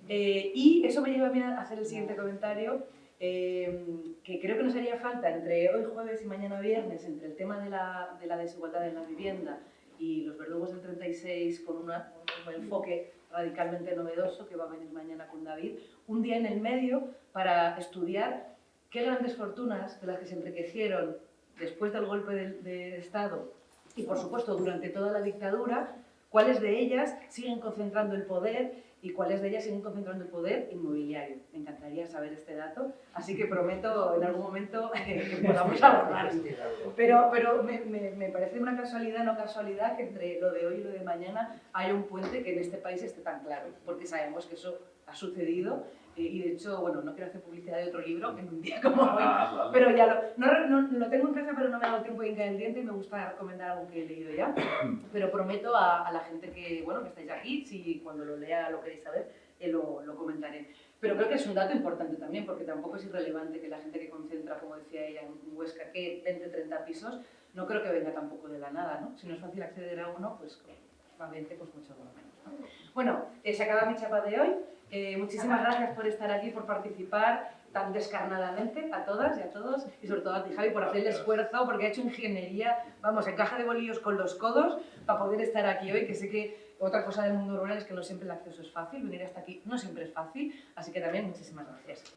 Y eso me lleva a mí a hacer el siguiente comentario, que creo que nos haría falta entre hoy jueves y mañana viernes, entre el tema de la desigualdad en la vivienda y los verdugos del 36 con un enfoque radicalmente novedoso que va a venir mañana con David, un día en el medio para estudiar qué grandes fortunas de las que se enriquecieron después del golpe de Estado y por supuesto durante toda la dictadura, cuáles de ellas siguen concentrando el poder y cuáles de ellas siguen concentrando el poder inmobiliario. Me encantaría saber este dato, así que prometo en algún momento que podamos abordarlo. Pero me parece una casualidad, no casualidad, que entre lo de hoy y lo de mañana haya un puente que en este país esté tan claro, porque sabemos que eso ha sucedido y de hecho, bueno, no quiero hacer publicidad de otro libro en un día como hoy, pero ya lo tengo en casa, pero no me ha dado tiempo de hincar el diente y me gusta recomendar algo que he leído ya, pero prometo a la gente que, bueno, que estáis aquí, si cuando lo lea lo queréis saber, lo comentaré. Pero creo que es un dato importante también, porque tampoco es irrelevante que la gente que concentra, como decía ella, en Huesca, que 20-30 pisos, no creo que venga tampoco de la nada, ¿no? Si no es fácil acceder a uno, pues a 20, pues mucho menos, ¿no? Bueno, se acaba mi chapa de hoy. Muchísimas gracias por estar aquí, por participar tan descarnadamente a todas y a todos, y sobre todo a ti, Javi, por hacer el esfuerzo, porque ha hecho ingeniería, vamos, en caja de bolillos con los codos para poder estar aquí hoy, que sé que otra cosa del mundo rural es que no siempre el acceso es fácil, venir hasta aquí no siempre es fácil, así que también muchísimas gracias.